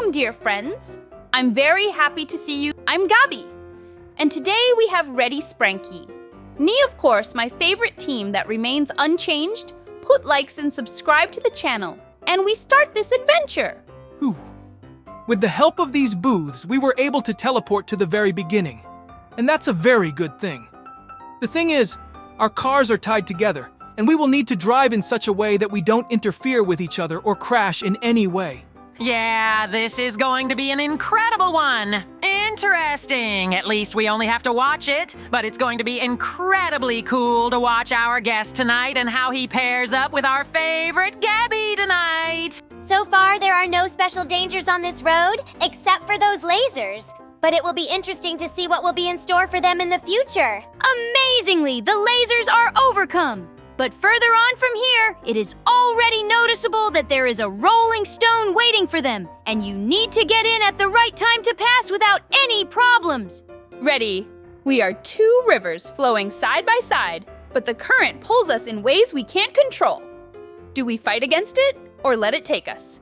Welcome, dear friends. I'm very happy to see you. I'm Gabby, and today we have Reddy Sprunki. Me, of course, my favorite team that remains unchanged. Put likes and subscribe to the channel, and we start this adventure. Whew. With the help of these booths, we were able to teleport to the very beginning, and that's a very good thing. The thing is, our cars are tied together, and we will need to drive in such a way that we don't interfere with each other or crash in any way. Yeah, this is going to be an incredible one. Interesting. At least we only have to watch it, but it's going to be incredibly cool to watch our guest tonight and how he pairs up with our favorite Gabby tonight. So far, there are no special dangers on this road, except for those lasers. But it will be interesting to see what will be in store for them in the future. Amazingly, the lasers are overcome. But further on from here, it is already noticeable that there is a rolling stone waiting for them, and you need to get in at the right time to pass without any problems. Reddy, we are two rivers flowing side by side, but the current pulls us in ways we can't control. Do we fight against it or let it take us?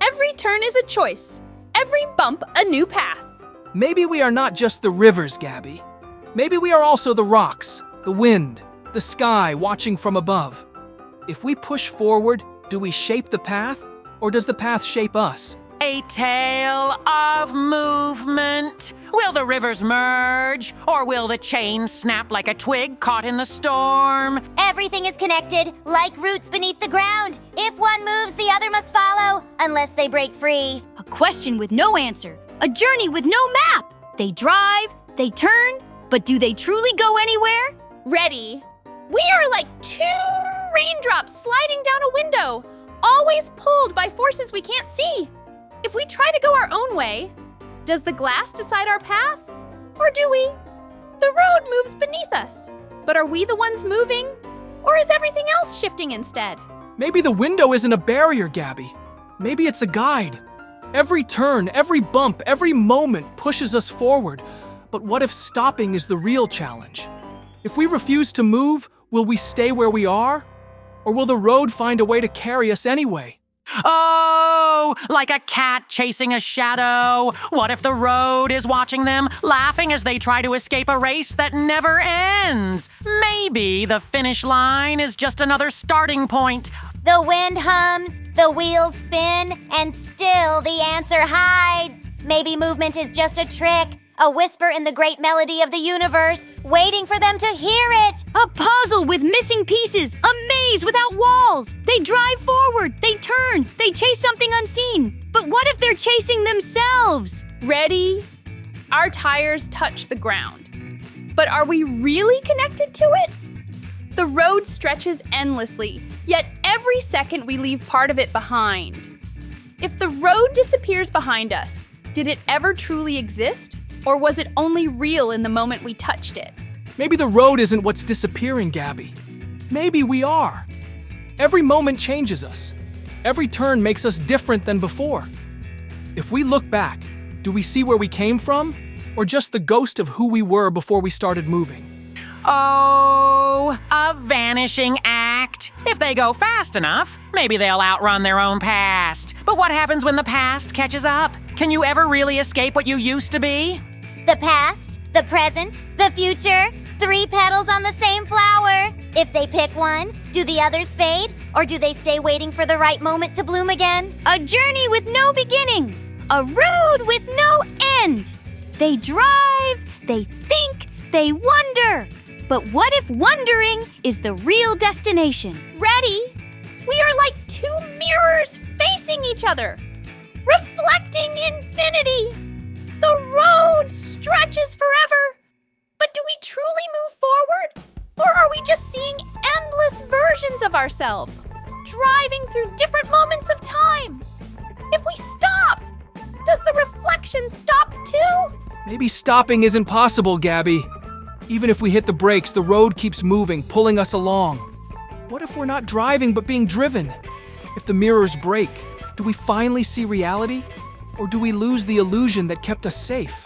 Every turn is a choice, every bump a new path. Maybe we are not just the rivers, Gabby. Maybe we are also the rocks, the wind, the sky watching from above. If we push forward, do we shape the path, or does the path shape us? A tale of movement. Will the rivers merge, or will the chain snap like a twig caught in the storm? Everything is connected, like roots beneath the ground. If one moves, the other must follow, unless they break free. A question with no answer, a journey with no map. They drive, they turn, but do they truly go anywhere? Reddy, we are like two raindrops sliding down a window, always pulled by forces we can't see. If we try to go our own way, does the glass decide our path? Or do we? The road moves beneath us, but are we the ones moving? Or is everything else shifting instead? Maybe the window isn't a barrier, Gabby. Maybe it's a guide. Every turn, every bump, every moment pushes us forward. But what if stopping is the real challenge? If we refuse to move, will we stay where we are? Or will the road find a way to carry us anyway? Oh, like a cat chasing a shadow. What if the road is watching them, laughing as they try to escape a race that never ends? Maybe the finish line is just another starting point. The wind hums, the wheels spin, and still the answer hides. Maybe movement is just a trick, a whisper in the great melody of the universe, waiting for them to hear it. A puzzle with missing pieces, a maze without walls. They drive forward, they turn, they chase something unseen. But what if they're chasing themselves? Reddy, our tires touch the ground. But are we really connected to it? The road stretches endlessly, yet every second we leave part of it behind. If the road disappears behind us, did it ever truly exist? Or was it only real in the moment we touched it? Maybe the road isn't what's disappearing, Gabby. Maybe we are. Every moment changes us. Every turn makes us different than before. If we look back, do we see where we came from? Or just the ghost of who we were before we started moving? Oh, a vanishing act. If they go fast enough, maybe they'll outrun their own past. But what happens when the past catches up? Can you ever really escape what you used to be? The past, the present, the future, three petals on the same flower. If they pick one, do the others fade? Or do they stay waiting for the right moment to bloom again? A journey with no beginning, a road with no end. They drive, they think, they wonder. But what if wondering is the real destination? Reddy, we are like two mirrors facing each other, reflecting infinity. The road stretches forever. But do we truly move forward? Or are we just seeing endless versions of ourselves, driving through different moments of time? If we stop, does the reflection stop too? Maybe stopping isn't possible, Gabby. Even if we hit the brakes, the road keeps moving, pulling us along. What if we're not driving but being driven? If the mirrors break, do we finally see reality? Or do we lose the illusion that kept us safe?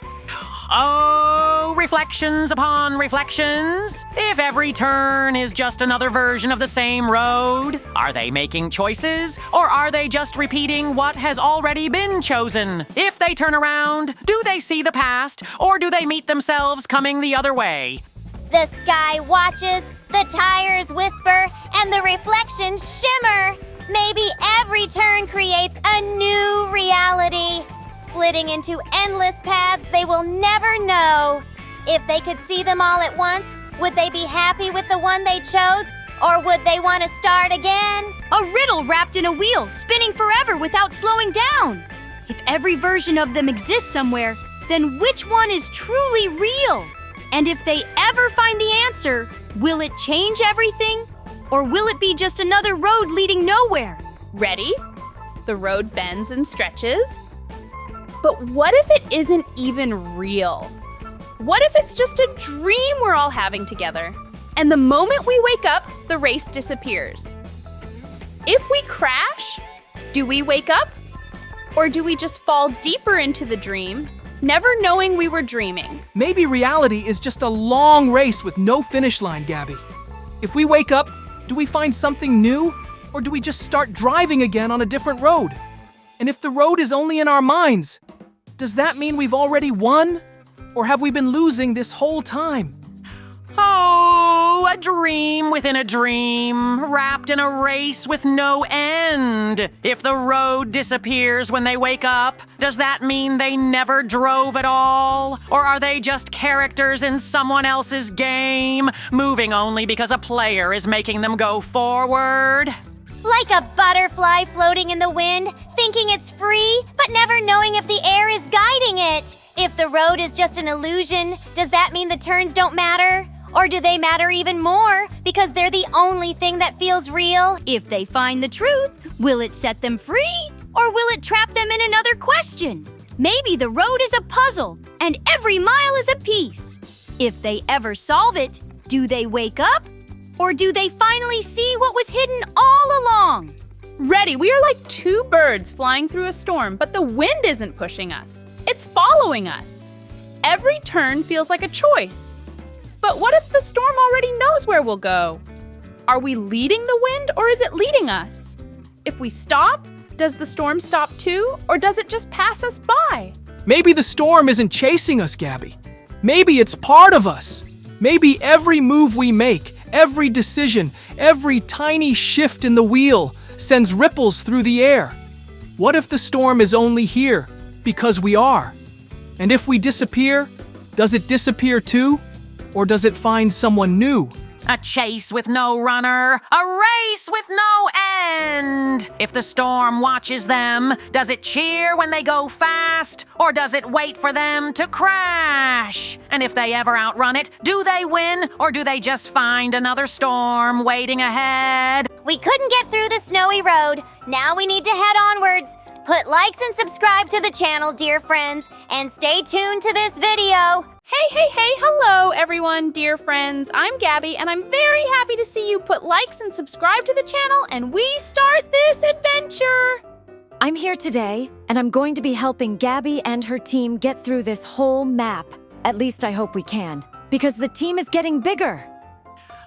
Oh, So, reflections upon reflections. If every turn is just another version of the same road, are they making choices? Or are they just repeating what has already been chosen? If they turn around, do they see the past? Or do they meet themselves coming the other way? The sky watches, the tires whisper, and the reflections shimmer. Maybe every turn creates a new reality, splitting into endless paths they will never know. If they could see them all at once, would they be happy with the one they chose, or would they want to start again? A riddle wrapped in a wheel, spinning forever without slowing down. If every version of them exists somewhere, then which one is truly real? And if they ever find the answer, will it change everything? Or will it be just another road leading nowhere? Ready? The road bends and stretches. But what if it isn't even real? What if it's just a dream we're all having together? And the moment we wake up, the race disappears. If we crash, do we wake up? Or do we just fall deeper into the dream, never knowing we were dreaming? Maybe reality is just a long race with no finish line, Gabby. If we wake up, do we find something new? Or do we just start driving again on a different road? And if the road is only in our minds, does that mean we've already won? Or have we been losing this whole time? Oh, a dream within a dream, wrapped in a race with no end. If the road disappears when they wake up, does that mean they never drove at all? Or are they just characters in someone else's game, moving only because a player is making them go forward? Like a butterfly floating in the wind, thinking it's free, but never knowing if the air is guiding it. If the road is just an illusion, does that mean the turns don't matter? Or do they matter even more because they're the only thing that feels real? If they find the truth, will it set them free? Or will it trap them in another question? Maybe the road is a puzzle and every mile is a piece. If they ever solve it, do they wake up? Or do they finally see what was hidden all along? Ready, we are like two birds flying through a storm, but the wind isn't pushing us. It's following us. Every turn feels like a choice. But what if the storm already knows where we'll go? Are we leading the wind or is it leading us? If we stop, does the storm stop too, or does it just pass us by? Maybe the storm isn't chasing us, Gabby. Maybe it's part of us. Maybe every move we make, every decision, every tiny shift in the wheel sends ripples through the air. What if the storm is only here because we are? And if we disappear, does it disappear too? Or does it find someone new? A chase with no runner, a race with no end. If the storm watches them, does it cheer when they go fast? Or does it wait for them to crash? And if they ever outrun it, do they win? Or do they just find another storm waiting ahead? We couldn't get through the snowy road. Now we need to head onwards. Put likes and subscribe to the channel, dear friends, and stay tuned to this video. Hey, hello everyone, dear friends. I'm Gabby, and I'm very happy to see you put likes and subscribe to the channel, and we start this adventure. I'm here today, and I'm going to be helping Gabby and her team get through this whole map. At least I hope we can, because the team is getting bigger.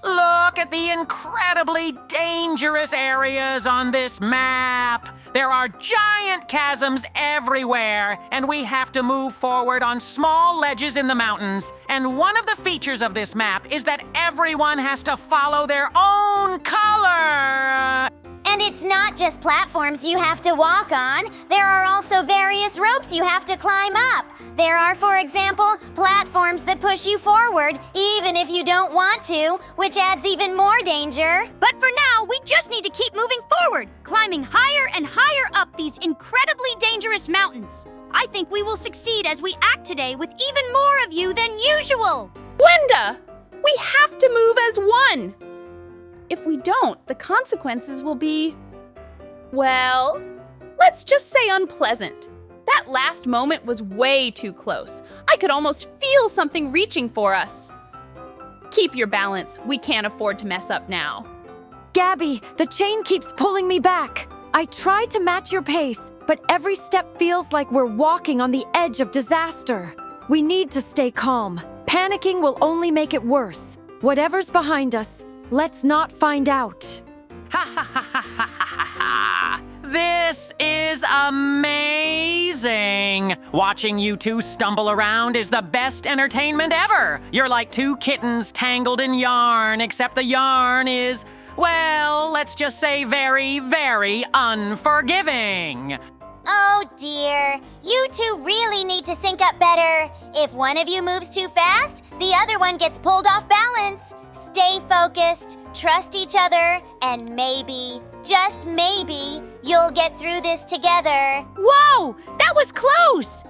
Look at the incredibly dangerous areas on this map. There are giant chasms everywhere, and we have to move forward on small ledges in the mountains. And one of the features of this map is that everyone has to follow their own color. And it's not just platforms you have to walk on. There are also various ropes you have to climb up. There are, for example, platforms that push you forward, even if you don't want to, which adds even more danger. But for now, we just need to keep moving forward, climbing higher and higher up these incredibly dangerous mountains. I think we will succeed as we act today with even more of you than usual. Gwenda, we have to move as one. If we don't, the consequences will be, well, let's just say unpleasant. That last moment was way too close. I could almost feel something reaching for us. Keep your balance. We can't afford to mess up now. Gabby, the chain keeps pulling me back. I try to match your pace, but every step feels like we're walking on the edge of disaster. We need to stay calm. Panicking will only make it worse. Whatever's behind us, let's not find out. Ha ha ha ha ha ha ha! This is amazing! Watching you two stumble around is the best entertainment ever! You're like two kittens tangled in yarn, except the yarn is, well, let's just say very, very unforgiving. Oh dear, you two really need to sync up better. If one of you moves too fast, the other one gets pulled off balance. Stay focused, trust each other, and maybe, just maybe, you'll get through this together. Whoa! That was close!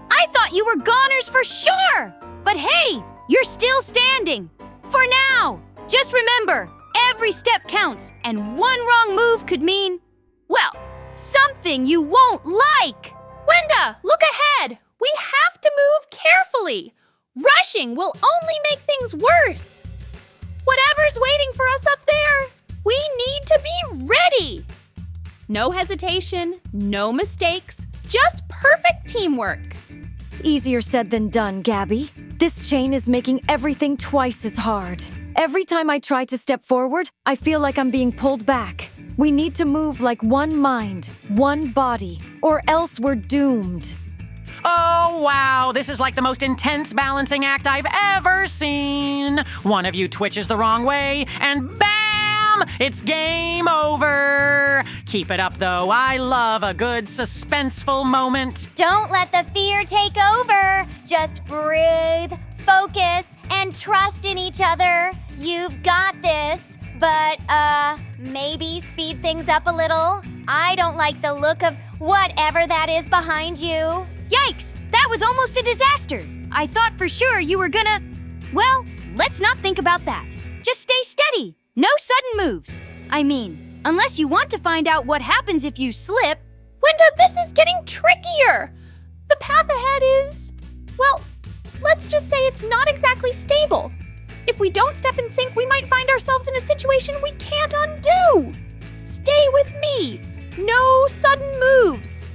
I thought you were goners for sure! But hey, you're still standing. For now, just remember, every step counts, and one wrong move could mean, well, something you won't like. Wenda, look ahead. We have to move carefully. Rushing will only make things worse. Whatever's waiting for us up there, we need to be ready. No hesitation, no mistakes, just perfect teamwork. Easier said than done, Gabby. This chain is making everything twice as hard. Every time I try to step forward, I feel like I'm being pulled back. We need to move like one mind, one body, or else we're doomed. Oh, wow, this is like the most intense balancing act I've ever seen. One of you twitches the wrong way, and bam! It's game over. Keep it up, though. I love a good suspenseful moment. Don't let the fear take over. Just breathe, focus, and trust in each other. You've got this. But, maybe speed things up a little. I don't like the look of whatever that is behind you. Yikes! That was almost a disaster. I thought for sure you were gonna... Well, let's not think about that. Just stay steady. No sudden moves. I mean, unless you want to find out what happens if you slip. Wenda, this is getting trickier. The path ahead is, well, let's just say it's not exactly stable. If we don't step in sync, we might find ourselves in a situation we can't undo. Stay with me. No sudden moves.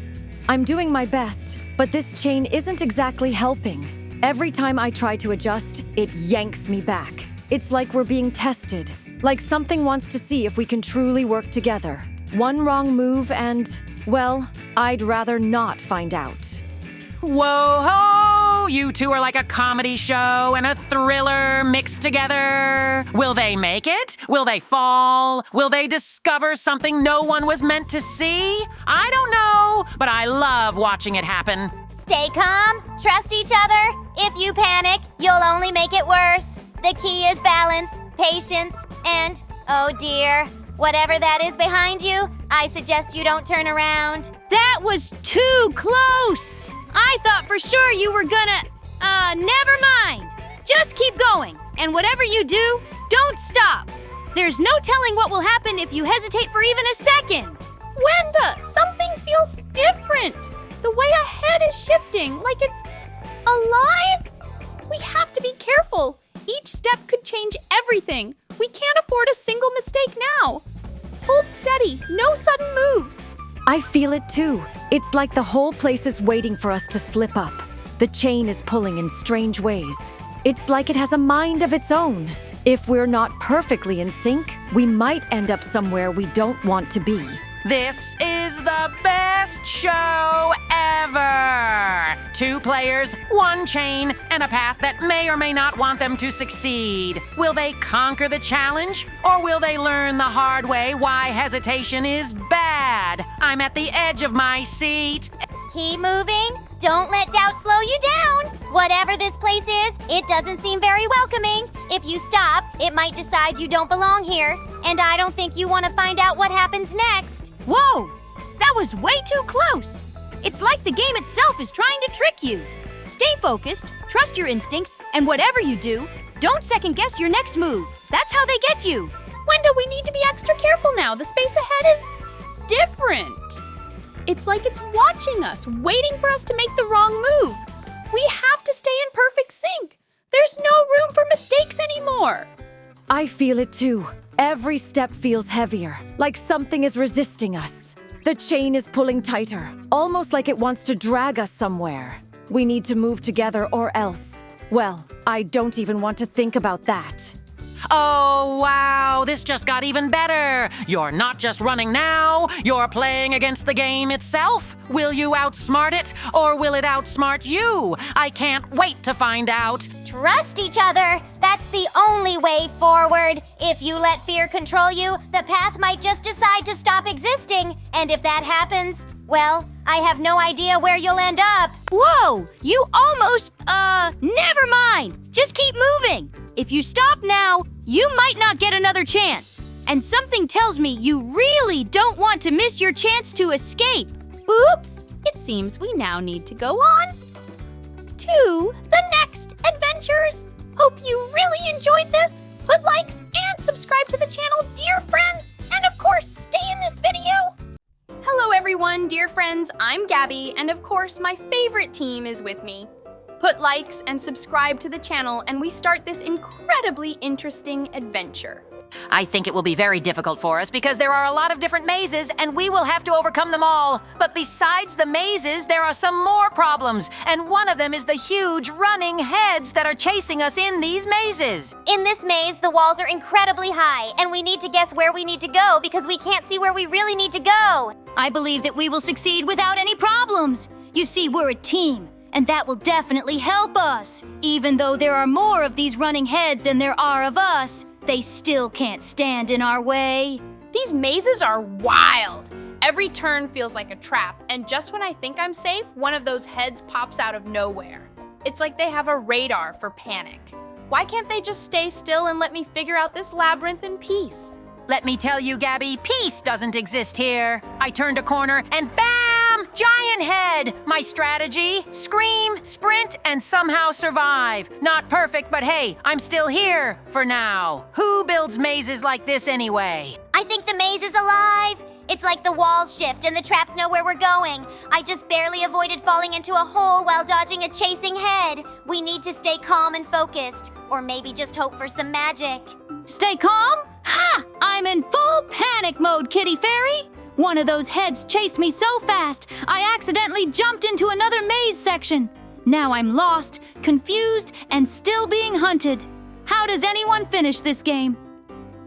I'm doing my best, but this chain isn't exactly helping. Every time I try to adjust, it yanks me back. It's like we're being tested, like something wants to see if we can truly work together. One wrong move and, well, I'd rather not find out. Whoa-ho! You two are like a comedy show and a thriller mixed together. Will they make it? Will they fall? Will they discover something no one was meant to see? I don't know, but I love watching it happen. Stay calm, trust each other. If you panic, you'll only make it worse. The key is balance, patience, and, oh dear, whatever that is behind you, I suggest you don't turn around. That was too close! I thought for sure you were gonna... never mind. Just keep going. And whatever you do, don't stop. There's no telling what will happen if you hesitate for even a second. Wenda, something feels different. The way ahead is shifting, like it's alive. We have to be careful. Each step could change everything. We can't afford a single mistake now. Hold steady, no sudden moves. I feel it too. It's like the whole place is waiting for us to slip up. The chain is pulling in strange ways. It's like it has a mind of its own. If we're not perfectly in sync, we might end up somewhere we don't want to be. This is the best show ever! 2 players, 1 chain, and a path that may or may not want them to succeed. Will they conquer the challenge, or will they learn the hard way why hesitation is bad? I'm at the edge of my seat. Keep moving. Don't let doubt slow you down. Whatever this place is, it doesn't seem very welcoming. If you stop, it might decide you don't belong here. And I don't think you want to find out what happens next. Whoa! That was way too close. It's like the game itself is trying to trick you. Stay focused, trust your instincts, and whatever you do, don't second guess your next move. That's how they get you. Wenda, we need to be extra careful now. The space ahead is different. It's like it's watching us, waiting for us to make the wrong move. We have to stay in perfect sync. There's no room for mistakes anymore. I feel it too. Every step feels heavier, like something is resisting us. The chain is pulling tighter, almost like it wants to drag us somewhere. We need to move together or else. Well, I don't even want to think about that. Oh, wow, this just got even better. You're not just running now, you're playing against the game itself. Will you outsmart it, or will it outsmart you? I can't wait to find out. Trust each other. That's the only way forward. If you let fear control you, the path might just decide to stop existing. And if that happens, well, I have no idea where you'll end up. Whoa! You almost, never mind. Just keep moving. If you stop now, you might not get another chance. And something tells me you really don't want to miss your chance to escape. Oops! It seems we now need to go on to the next adventures. Hope you really enjoyed this. Put likes and subscribe to the channel, dear friends. And of course, stay in this video. Hello everyone, dear friends. I'm Gabby, and of course, my favorite team is with me. Put likes and subscribe to the channel, and we start this incredibly interesting adventure. I think it will be very difficult for us because there are a lot of different mazes and we will have to overcome them all. But besides the mazes, there are some more problems, and one of them is the huge running heads that are chasing us in these mazes. In this maze, the walls are incredibly high, and we need to guess where we need to go because we can't see where we really need to go. I believe that we will succeed without any problems. You see, we're a team, and that will definitely help us. Even though there are more of these running heads than there are of us, they still can't stand in our way. These mazes are wild. Every turn feels like a trap, and just when I think I'm safe, one of those heads pops out of nowhere. It's like they have a radar for panic. Why can't they just stay still and let me figure out this labyrinth in peace? Let me tell you, Gabby, peace doesn't exist here. I turned a corner and bam! Giant head! My strategy? Scream, sprint, and somehow survive. Not perfect, but hey, I'm still here for now. Who builds mazes like this anyway? I think the maze is alive. It's like the walls shift and the traps know where we're going. I just barely avoided falling into a hole while dodging a chasing head. We need to stay calm and focused, or maybe just hope for some magic. Stay calm? Ha! I'm in full panic mode, Kitty Fairy. One of those heads chased me so fast, I accidentally jumped into another maze section. Now I'm lost, confused, and still being hunted. How does anyone finish this game?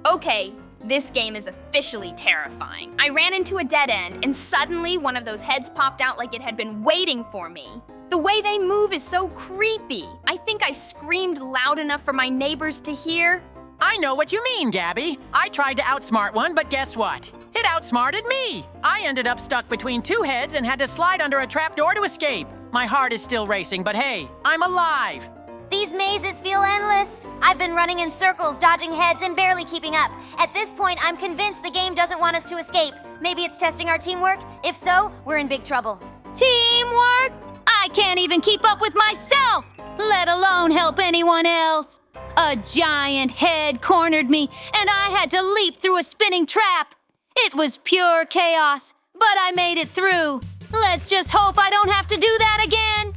Okay, this game is officially terrifying. I ran into a dead end, and suddenly one of those heads popped out like it had been waiting for me. The way they move is so creepy. I think I screamed loud enough for my neighbors to hear. I know what you mean, Gabby. I tried to outsmart one, but guess what? It outsmarted me. I ended up stuck between two heads and had to slide under a trapdoor to escape. My heart is still racing, but hey, I'm alive. These mazes feel endless. I've been running in circles, dodging heads, and barely keeping up. At this point, I'm convinced the game doesn't want us to escape. Maybe it's testing our teamwork? If so, we're in big trouble. Teamwork? I can't even keep up with myself, let alone help anyone else. A giant head cornered me, and I had to leap through a spinning trap. It was pure chaos, but I made it through. Let's just hope I don't have to do that again.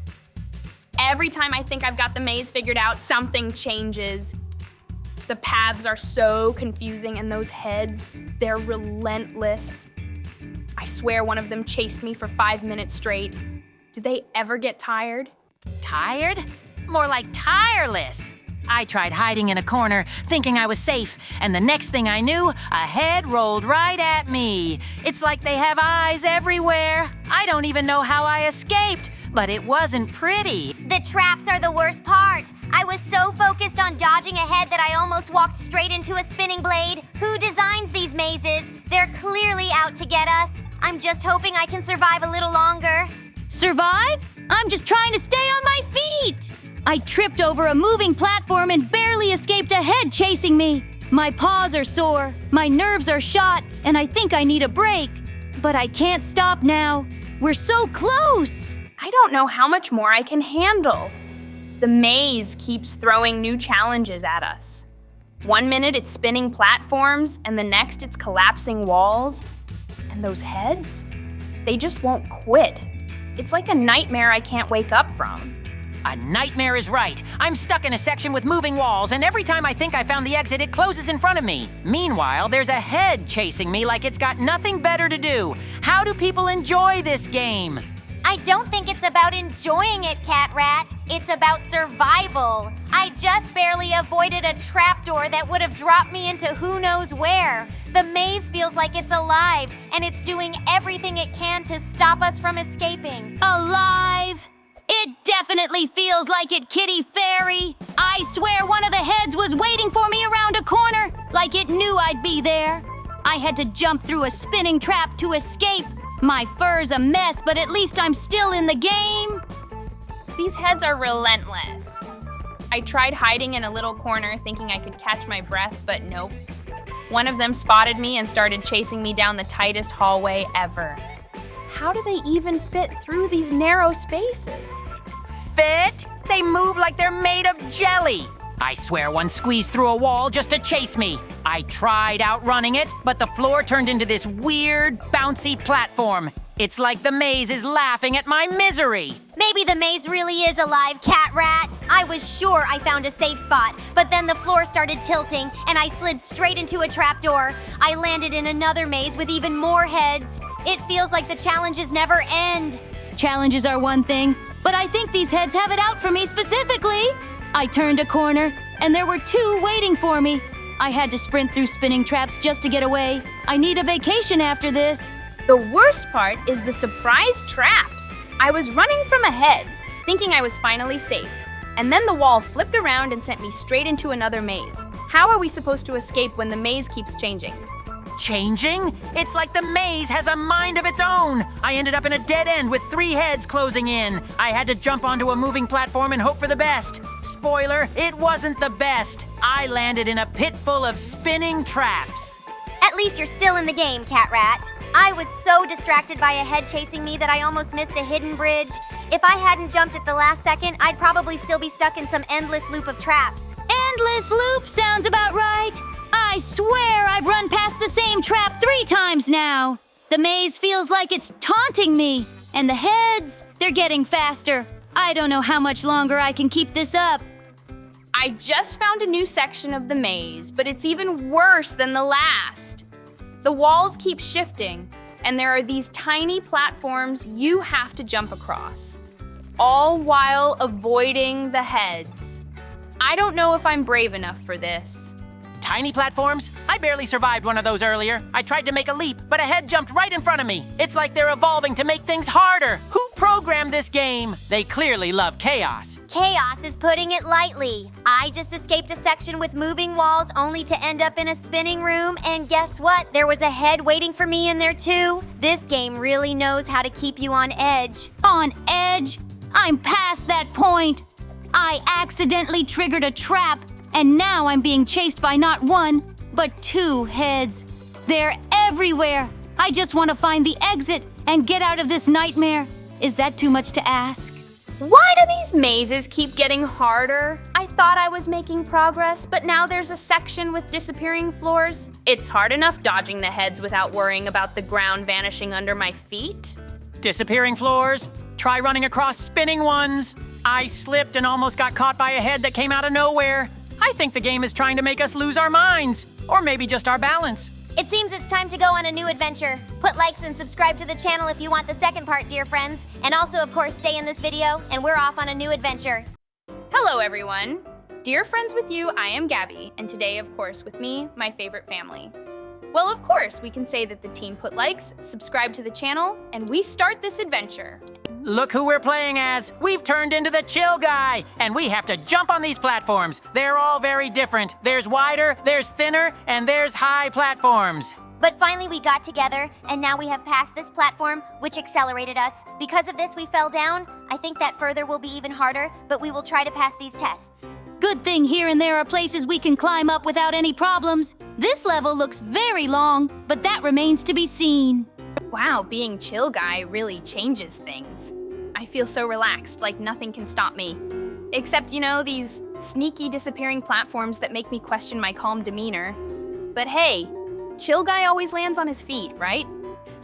Every time I think I've got the maze figured out, something changes. The paths are so confusing, and those heads, they're relentless. I swear one of them chased me for 5 minutes straight. Do they ever get tired? Tired? More like tireless. I tried hiding in a corner, thinking I was safe, and the next thing I knew, a head rolled right at me. It's like they have eyes everywhere. I don't even know how I escaped, but it wasn't pretty. The traps are the worst part. I was so focused on dodging a head that I almost walked straight into a spinning blade. Who designs these mazes? They're clearly out to get us. I'm just hoping I can survive a little longer. Survive? I'm just trying to stay on my feet. I tripped over a moving platform and barely escaped a head chasing me. My paws are sore, my nerves are shot, and I think I need a break. But I can't stop now. We're so close. I don't know how much more I can handle. The maze keeps throwing new challenges at us. 1 minute it's spinning platforms, and the next it's collapsing walls. And those heads, they just won't quit. It's like a nightmare I can't wake up from. A nightmare is right. I'm stuck in a section with moving walls, and every time I think I found the exit, it closes in front of me. Meanwhile, there's a head chasing me like it's got nothing better to do. How do people enjoy this game? I I don't think it's about enjoying it, Catrat. It's about survival. I just barely avoided a trapdoor that would have dropped me into who knows where. The maze feels like it's alive, and it's doing everything it can to stop us from escaping. Alive? It definitely feels like it, Kitty Fairy. I swear one of the heads was waiting for me around a corner, like it knew I'd be there. I had to jump through a spinning trap to escape. My fur's a mess, but at least I'm still in the game. These heads are relentless. I tried hiding in a little corner thinking I could catch my breath, but nope. One of them spotted me and started chasing me down the tightest hallway ever. How do they even fit through these narrow spaces? Fit? They move like they're made of jelly. I swear one squeezed through a wall just to chase me. I tried outrunning it, but the floor turned into this weird, bouncy platform. It's like the maze is laughing at my misery. Maybe the maze really is alive, Catrat. I was sure I found a safe spot, but then the floor started tilting and I slid straight into a trapdoor. I landed in another maze with even more heads. It feels like the challenges never end. Challenges are one thing, but I think these heads have it out for me specifically. I turned a corner, and there were two waiting for me. I had to sprint through spinning traps just to get away. I need a vacation after this. The worst part is the surprise traps. I was running from ahead, thinking I was finally safe. And then the wall flipped around and sent me straight into another maze. How are we supposed to escape when the maze keeps changing? Changing? It's like the maze has a mind of its own. I ended up in a dead end with 3 heads closing in. I had to jump onto a moving platform and hope for the best. Spoiler, it wasn't the best. I landed in a pit full of spinning traps. At least you're still in the game, Catrat. I was so distracted by a head chasing me that I almost missed a hidden bridge. If I hadn't jumped at the last second, I'd probably still be stuck in some endless loop of traps. Endless loop sounds about right. I swear I've run past the same trap 3 times now. The maze feels like it's taunting me. And the heads, they're getting faster. I don't know how much longer I can keep this up. I just found a new section of the maze, but it's even worse than the last. The walls keep shifting, and there are these tiny platforms you have to jump across, all while avoiding the heads. I don't know if I'm brave enough for this. Tiny platforms? I barely survived one of those earlier. I tried to make a leap, but a head jumped right in front of me. It's like they're evolving to make things harder. Who programmed this game? They clearly love chaos. Chaos is putting it lightly. I just escaped a section with moving walls only to end up in a spinning room, and guess what? There was a head waiting for me in there too. This game really knows how to keep you on edge. On edge? I'm past that point. I accidentally triggered a trap, and now I'm being chased by not 1, but 2 heads. They're everywhere. I just want to find the exit and get out of this nightmare. Is that too much to ask? Why do these mazes keep getting harder? I thought I was making progress, but now there's a section with disappearing floors. It's hard enough dodging the heads without worrying about the ground vanishing under my feet. Disappearing floors? Try running across spinning ones. I slipped and almost got caught by a head that came out of nowhere. I think the game is trying to make us lose our minds, or maybe just our balance. It seems it's time to go on a new adventure. Put likes and subscribe to the channel if you want the second part, dear friends. And also, of course, stay in this video, and we're off on a new adventure. Hello, everyone. Dear friends with you, I am Gabby, and today, of course, with me, my favorite family. Well, of course, we can say that the team put likes, subscribe to the channel, and we start this adventure. Look who we're playing as. We've turned into the chill guy, and we have to jump on these platforms. They're all very different. There's wider, there's thinner, and there's high platforms. But finally we got together, and now we have passed this platform, which accelerated us. Because of this, we fell down. I think that further will be even harder, but we will try to pass these tests. Good thing here and there are places we can climb up without any problems. This level looks very long, but that remains to be seen. Wow, being chill guy really changes things. I feel so relaxed, like nothing can stop me. Except, these sneaky disappearing platforms that make me question my calm demeanor. But hey, chill guy always lands on his feet, right?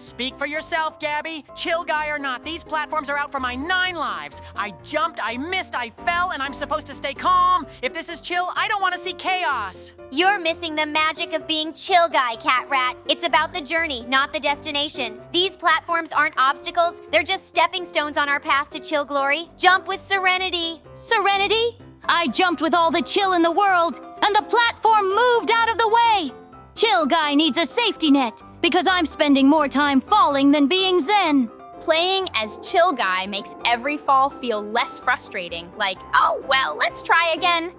Speak for yourself, Gabby. Chill guy or not, these platforms are out for my 9 lives. I jumped, I missed, I fell, and I'm supposed to stay calm. If this is chill, I don't want to see chaos. You're missing the magic of being chill guy, Catrat. It's about the journey, not the destination. These platforms aren't obstacles, they're just stepping stones on our path to chill glory. Jump with serenity. Serenity? I jumped with all the chill in the world, and the platform moved out of the way. Chill guy needs a safety net, because I'm spending more time falling than being zen. Playing as Chill Guy makes every fall feel less frustrating, like, oh, well, let's try again.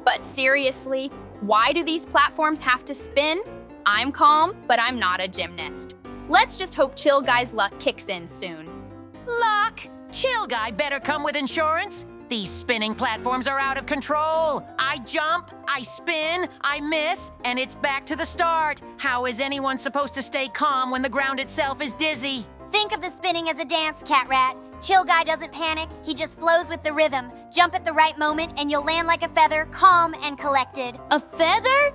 But seriously, why do these platforms have to spin? I'm calm, but I'm not a gymnast. Let's just hope Chill Guy's luck kicks in soon. Luck? Chill guy better come with insurance. These spinning platforms are out of control. I jump, I spin, I miss, and it's back to the start. How is anyone supposed to stay calm when the ground itself is dizzy? Think of the spinning as a dance, Catrat. Chill guy doesn't panic, he just flows with the rhythm. Jump at the right moment and you'll land like a feather, calm and collected. A feather?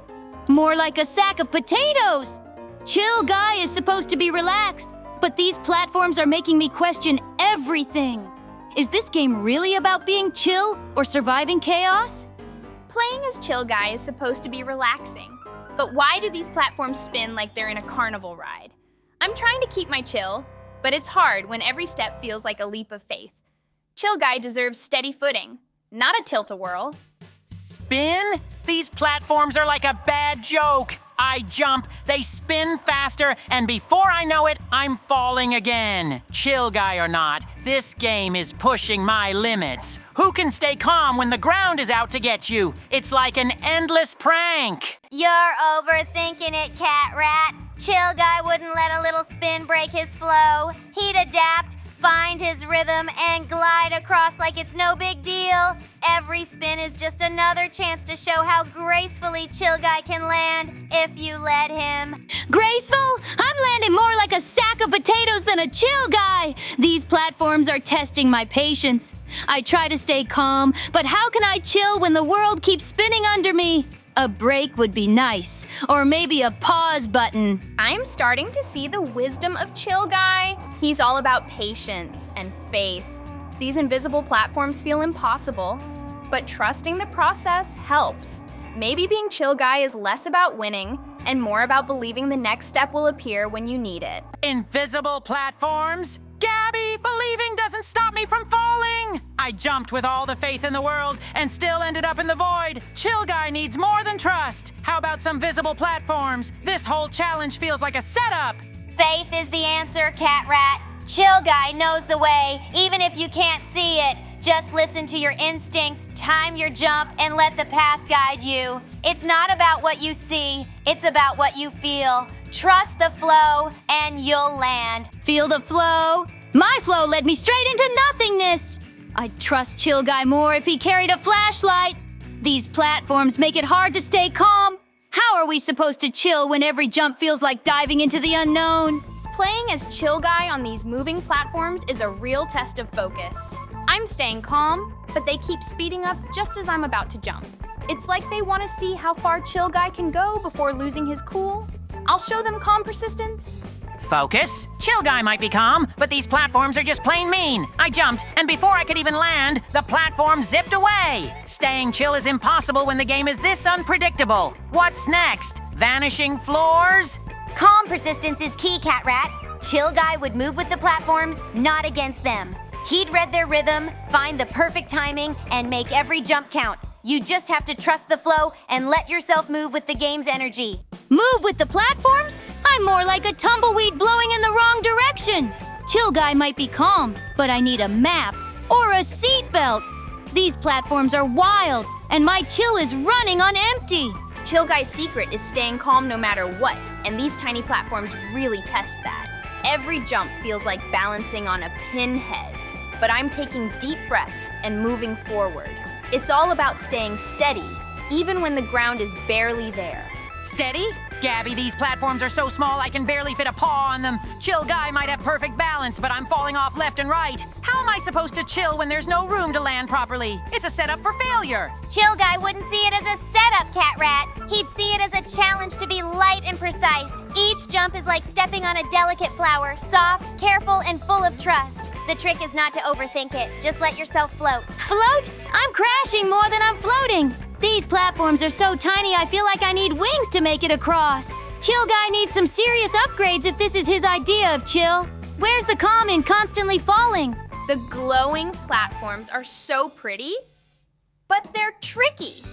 More like a sack of potatoes. Chill guy is supposed to be relaxed, but these platforms are making me question everything. Is this game really about being chill or surviving chaos? Playing as Chill Guy is supposed to be relaxing. But why do these platforms spin like they're in a carnival ride? I'm trying to keep my chill, but it's hard when every step feels like a leap of faith. Chill Guy deserves steady footing, not a tilt-a-whirl. Spin? These platforms are like a bad joke. I jump, they spin faster, and before I know it, I'm falling again. Chill guy or not, this game is pushing my limits. Who can stay calm when the ground is out to get you? It's like an endless prank. You're overthinking it, Catrat. Chill guy wouldn't let a little spin break his flow. He'd adapt, find his rhythm, and glide across like it's no big deal. Every spin is just another chance to show how gracefully Chill Guy can land if you let him. Graceful? I'm landing more like a sack of potatoes than a chill guy. These platforms are testing my patience. I try to stay calm, but how can I chill when the world keeps spinning under me? A break would be nice, or maybe a pause button. I'm starting to see the wisdom of Chill Guy. He's all about patience and faith. These invisible platforms feel impossible, but trusting the process helps. Maybe being Chill Guy is less about winning and more about believing the next step will appear when you need it. Invisible platforms? Gabby, believing doesn't stop me from falling. I jumped with all the faith in the world and still ended up in the void. Chill Guy needs more than trust. How about some visible platforms? This whole challenge feels like a setup. Faith is the answer, Catrat. Chill Guy knows the way, even if you can't see it. Just listen to your instincts, time your jump, and let the path guide you. It's not about what you see, it's about what you feel. Trust the flow, and you'll land. Feel the flow? My flow led me straight into nothingness. I'd trust Chill Guy more if he carried a flashlight. These platforms make it hard to stay calm. How are we supposed to chill when every jump feels like diving into the unknown? Playing as Chill Guy on these moving platforms is a real test of focus. I'm staying calm, but they keep speeding up just as I'm about to jump. It's like they want to see how far Chill Guy can go before losing his cool. I'll show them calm persistence. Focus. Chill Guy might be calm, but these platforms are just plain mean. I jumped, and before I could even land, the platform zipped away. Staying chill is impossible when the game is this unpredictable. What's next? Vanishing floors? Calm persistence is key, Catrat. Chill Guy would move with the platforms, not against them. He'd read their rhythm, find the perfect timing, and make every jump count. You just have to trust the flow and let yourself move with the game's energy. Move with the platforms? I'm more like a tumbleweed blowing in the wrong direction. Chill Guy might be calm, but I need a map or a seatbelt. These platforms are wild, and my chill is running on empty. Chill Guy's secret is staying calm no matter what, and these tiny platforms really test that. Every jump feels like balancing on a pinhead, but I'm taking deep breaths and moving forward. It's all about staying steady, even when the ground is barely there. Steady? Gabby, these platforms are so small I can barely fit a paw on them. Chill Guy might have perfect balance, but I'm falling off left and right. How am I supposed to chill when there's no room to land properly? It's a setup for failure. Chill Guy wouldn't see it as a setup, Catrat. He'd see it as a challenge to be light and precise. Each jump is like stepping on a delicate flower, soft, careful, and full of trust. The trick is not to overthink it. Just let yourself float. Float? I'm crashing more than I'm floating. These platforms are so tiny I feel like I need wings to make it across. Chill Guy needs some serious upgrades if this is his idea of chill. Where's the calm in constantly falling? The glowing platforms are so pretty, but they're tricky.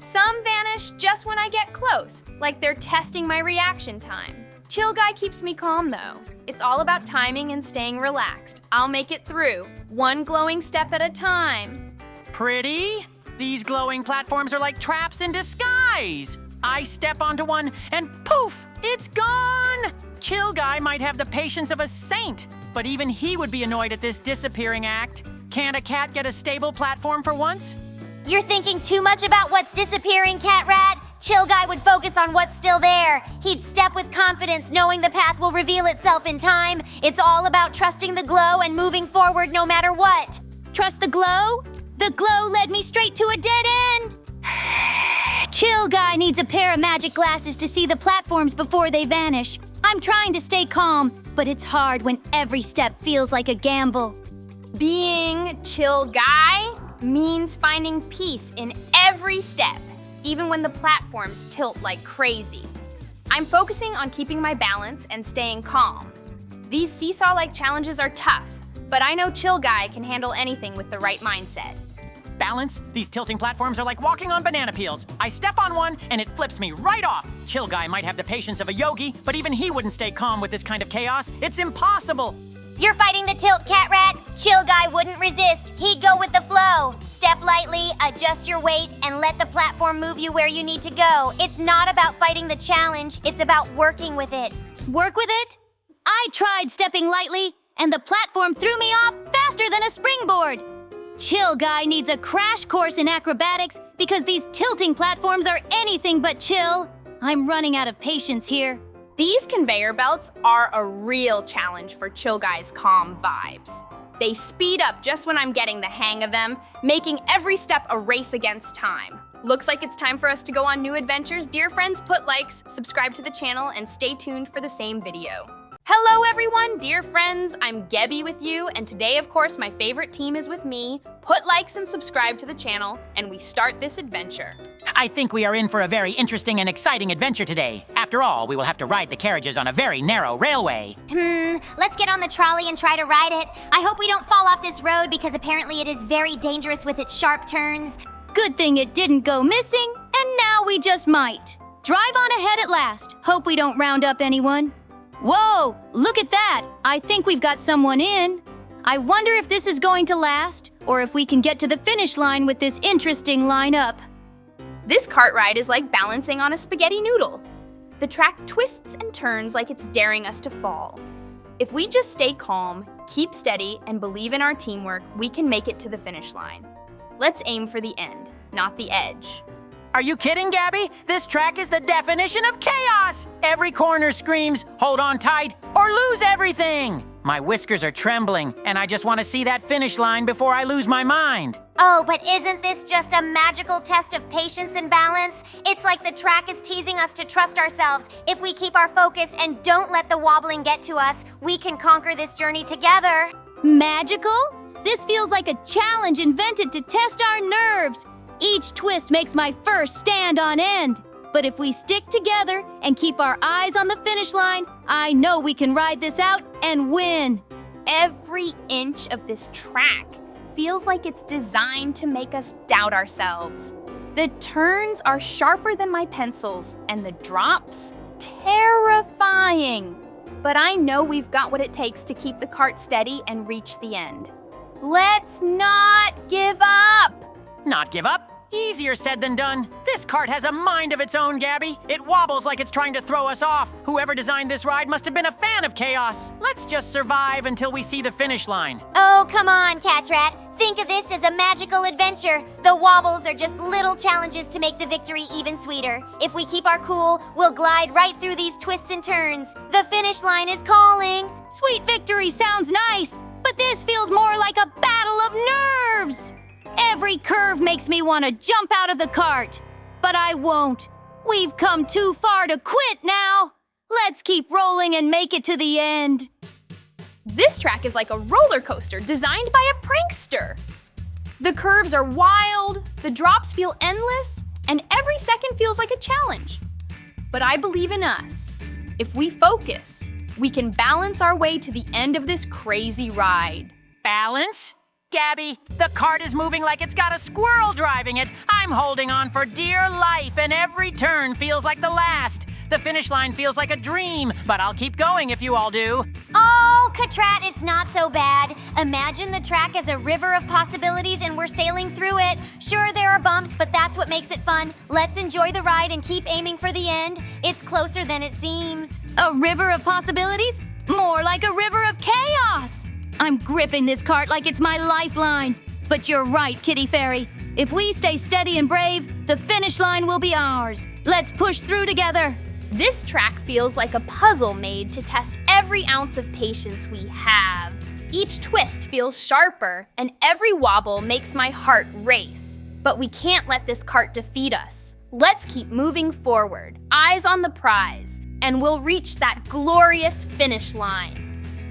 Some vanish just when I get close, like they're testing my reaction time. Chill Guy keeps me calm though. It's all about timing and staying relaxed. I'll make it through, one glowing step at a time. Pretty? These glowing platforms are like traps in disguise. I step onto one and poof, it's gone. Chill Guy might have the patience of a saint, but even he would be annoyed at this disappearing act. Can't a cat get a stable platform for once? You're thinking too much about what's disappearing, Catrat. Chill Guy would focus on what's still there. He'd step with confidence, knowing the path will reveal itself in time. It's all about trusting the glow and moving forward no matter what. Trust the glow? The glow led me straight to a dead end. Chill Guy needs a pair of magic glasses to see the platforms before they vanish. I'm trying to stay calm, but it's hard when every step feels like a gamble. Being Chill Guy means finding peace in every step, even when the platforms tilt like crazy. I'm focusing on keeping my balance and staying calm. These seesaw-like challenges are tough, but I know Chill Guy can handle anything with the right mindset. Balance? These tilting platforms are like walking on banana peels. I step on one and it flips me right off. Chill Guy might have the patience of a yogi, but even he wouldn't stay calm with this kind of chaos. It's impossible. You're fighting the tilt, Catrat. Chill Guy wouldn't resist. He'd go with the flow. Step lightly, adjust your weight, and let the platform move you where you need to go. It's not about fighting the challenge. It's about working with it. Work with it? I tried stepping lightly, and the platform threw me off faster than a springboard. Chill Guy needs a crash course in acrobatics because these tilting platforms are anything but chill. I'm running out of patience here. These conveyor belts are a real challenge for Chill Guy's calm vibes. They speed up just when I'm getting the hang of them, making every step a race against time. Looks like it's time for us to go on new adventures. Dear friends, put likes, subscribe to the channel, and stay tuned for the same video. Hello everyone, dear friends, I'm Gabby with you, and today of course my favorite team is with me. Put likes and subscribe to the channel, and we start this adventure. I think we are in for a very interesting and exciting adventure today. After all, we will have to ride the carriages on a very narrow railway. Let's get on the trolley and try to ride it. I hope we don't fall off this road because apparently it is very dangerous with its sharp turns. Good thing it didn't go missing, and now we just might. Drive on ahead at last. Hope we don't round up anyone. Whoa, look at that. I think we've got someone in. I wonder if this is going to last, or if we can get to the finish line with this interesting lineup. This cart ride is like balancing on a spaghetti noodle. The track twists and turns like it's daring us to fall. If we just stay calm, keep steady, and believe in our teamwork, we can make it to the finish line. Let's aim for the end, not the edge. Are you kidding, Gabby? This track is the definition of chaos! Every corner screams, hold on tight, or lose everything! My whiskers are trembling, and I just want to see that finish line before I lose my mind. Oh, but isn't this just a magical test of patience and balance? It's like the track is teasing us to trust ourselves. If we keep our focus and don't let the wobbling get to us, we can conquer this journey together. Magical? This feels like a challenge invented to test our nerves. Each twist makes my first stand on end. But if we stick together and keep our eyes on the finish line, I know we can ride this out and win. Every inch of this track feels like it's designed to make us doubt ourselves. The turns are sharper than my pencils, and the drops, terrifying. But I know we've got what it takes to keep the cart steady and reach the end. Let's not give up! Not give up? Easier said than done. This cart has a mind of its own, Gabby. It wobbles like it's trying to throw us off. Whoever designed this ride must have been a fan of chaos. Let's just survive until we see the finish line. Oh, come on, Catrat. Think of this as a magical adventure. The wobbles are just little challenges to make the victory even sweeter. If we keep our cool, we'll glide right through these twists and turns. The finish line is calling. Sweet victory sounds nice, but this feels more like a battle of nerves. Every curve makes me want to jump out of the cart, but I won't. We've come too far to quit now. Let's keep rolling and make it to the end. This track is like a roller coaster designed by a prankster. The curves are wild, the drops feel endless, and every second feels like a challenge. But I believe in us. If we focus, we can balance our way to the end of this crazy ride. Balance? Gabby, the cart is moving like it's got a squirrel driving it. I'm holding on for dear life, and every turn feels like the last. The finish line feels like a dream, but I'll keep going if you all do. Oh, Catrat, it's not so bad. Imagine the track as a river of possibilities and we're sailing through it. Sure, there are bumps, but that's what makes it fun. Let's enjoy the ride and keep aiming for the end. It's closer than it seems. A river of possibilities? More like a river of chaos. I'm gripping this cart like it's my lifeline. But you're right, Kitty Fairy. If we stay steady and brave, the finish line will be ours. Let's push through together. This track feels like a puzzle made to test every ounce of patience we have. Each twist feels sharper, and every wobble makes my heart race. But we can't let this cart defeat us. Let's keep moving forward, eyes on the prize, and we'll reach that glorious finish line.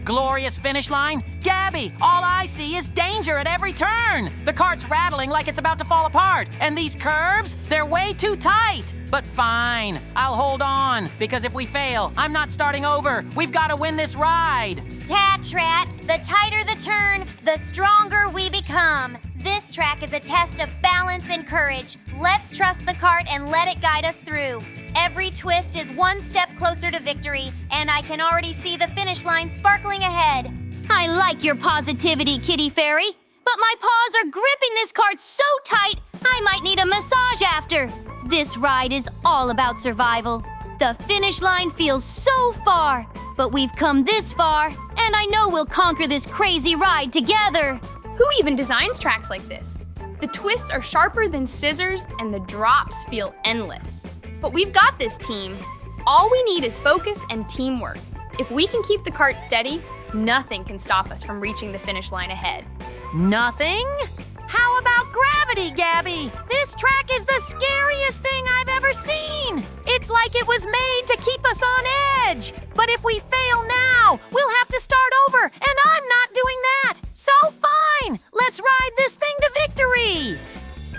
Glorious finish line? Gabby, all I see is danger at every turn. The cart's rattling like it's about to fall apart. And these curves, they're way too tight. But fine, I'll hold on, because if we fail, I'm not starting over. We've got to win this ride. Catrat, the tighter the turn, the stronger we become. This track is a test of balance and courage. Let's trust the cart and let it guide us through. Every twist is one step closer to victory, and I can already see the finish line sparkling ahead. I like your positivity, Kitty Fairy, but my paws are gripping this cart so tight, I might need a massage after. This ride is all about survival. The finish line feels so far, but we've come this far, and I know we'll conquer this crazy ride together. Who even designs tracks like this? The twists are sharper than scissors, and the drops feel endless. But we've got this, team. All we need is focus and teamwork. If we can keep the cart steady, nothing can stop us from reaching the finish line ahead. Nothing? How about gravity, Gabby? This track is the scariest thing I've ever seen. It's like it was made to keep us on edge. But if we fail now, we'll have to start over, and I'm not doing that. So fine, let's ride this thing to victory.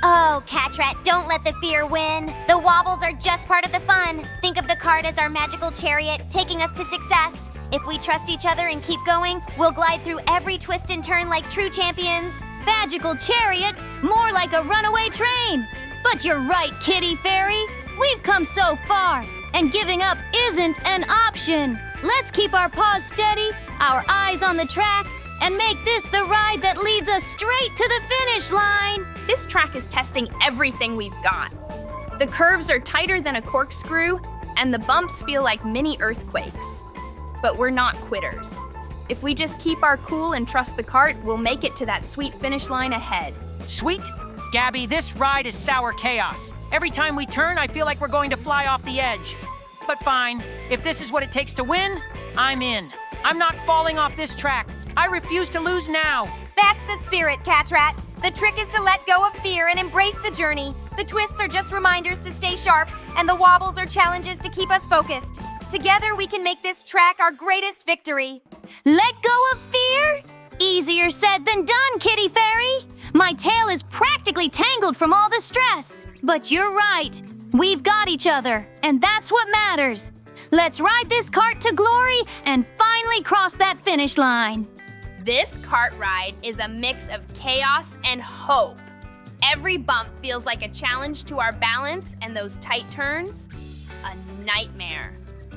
Oh, Catrat, don't let the fear win. The wobbles are just part of the fun. Think of the cart as our magical chariot, taking us to success. If we trust each other and keep going, we'll glide through every twist and turn like true champions. Magical chariot, more like a runaway train. But you're right, Kitty Fairy. We've come so far, and giving up isn't an option. Let's keep our paws steady, our eyes on the track, and make this the ride that leads us straight to the finish line. This track is testing everything we've got. The curves are tighter than a corkscrew, and the bumps feel like mini earthquakes. But we're not quitters. If we just keep our cool and trust the cart, we'll make it to that sweet finish line ahead. Sweet? Gabby, this ride is sour chaos. Every time we turn, I feel like we're going to fly off the edge. But fine, if this is what it takes to win, I'm in. I'm not falling off this track. I refuse to lose now. That's the spirit, Catrat. The trick is to let go of fear and embrace the journey. The twists are just reminders to stay sharp, and the wobbles are challenges to keep us focused. Together, we can make this track our greatest victory. Let go of fear? Easier said than done, Kitty Fairy. My tail is practically tangled from all the stress. But you're right. We've got each other, and that's what matters. Let's ride this cart to glory and finally cross that finish line. This cart ride is a mix of chaos and hope. Every bump feels like a challenge to our balance, and those tight turns, a nightmare.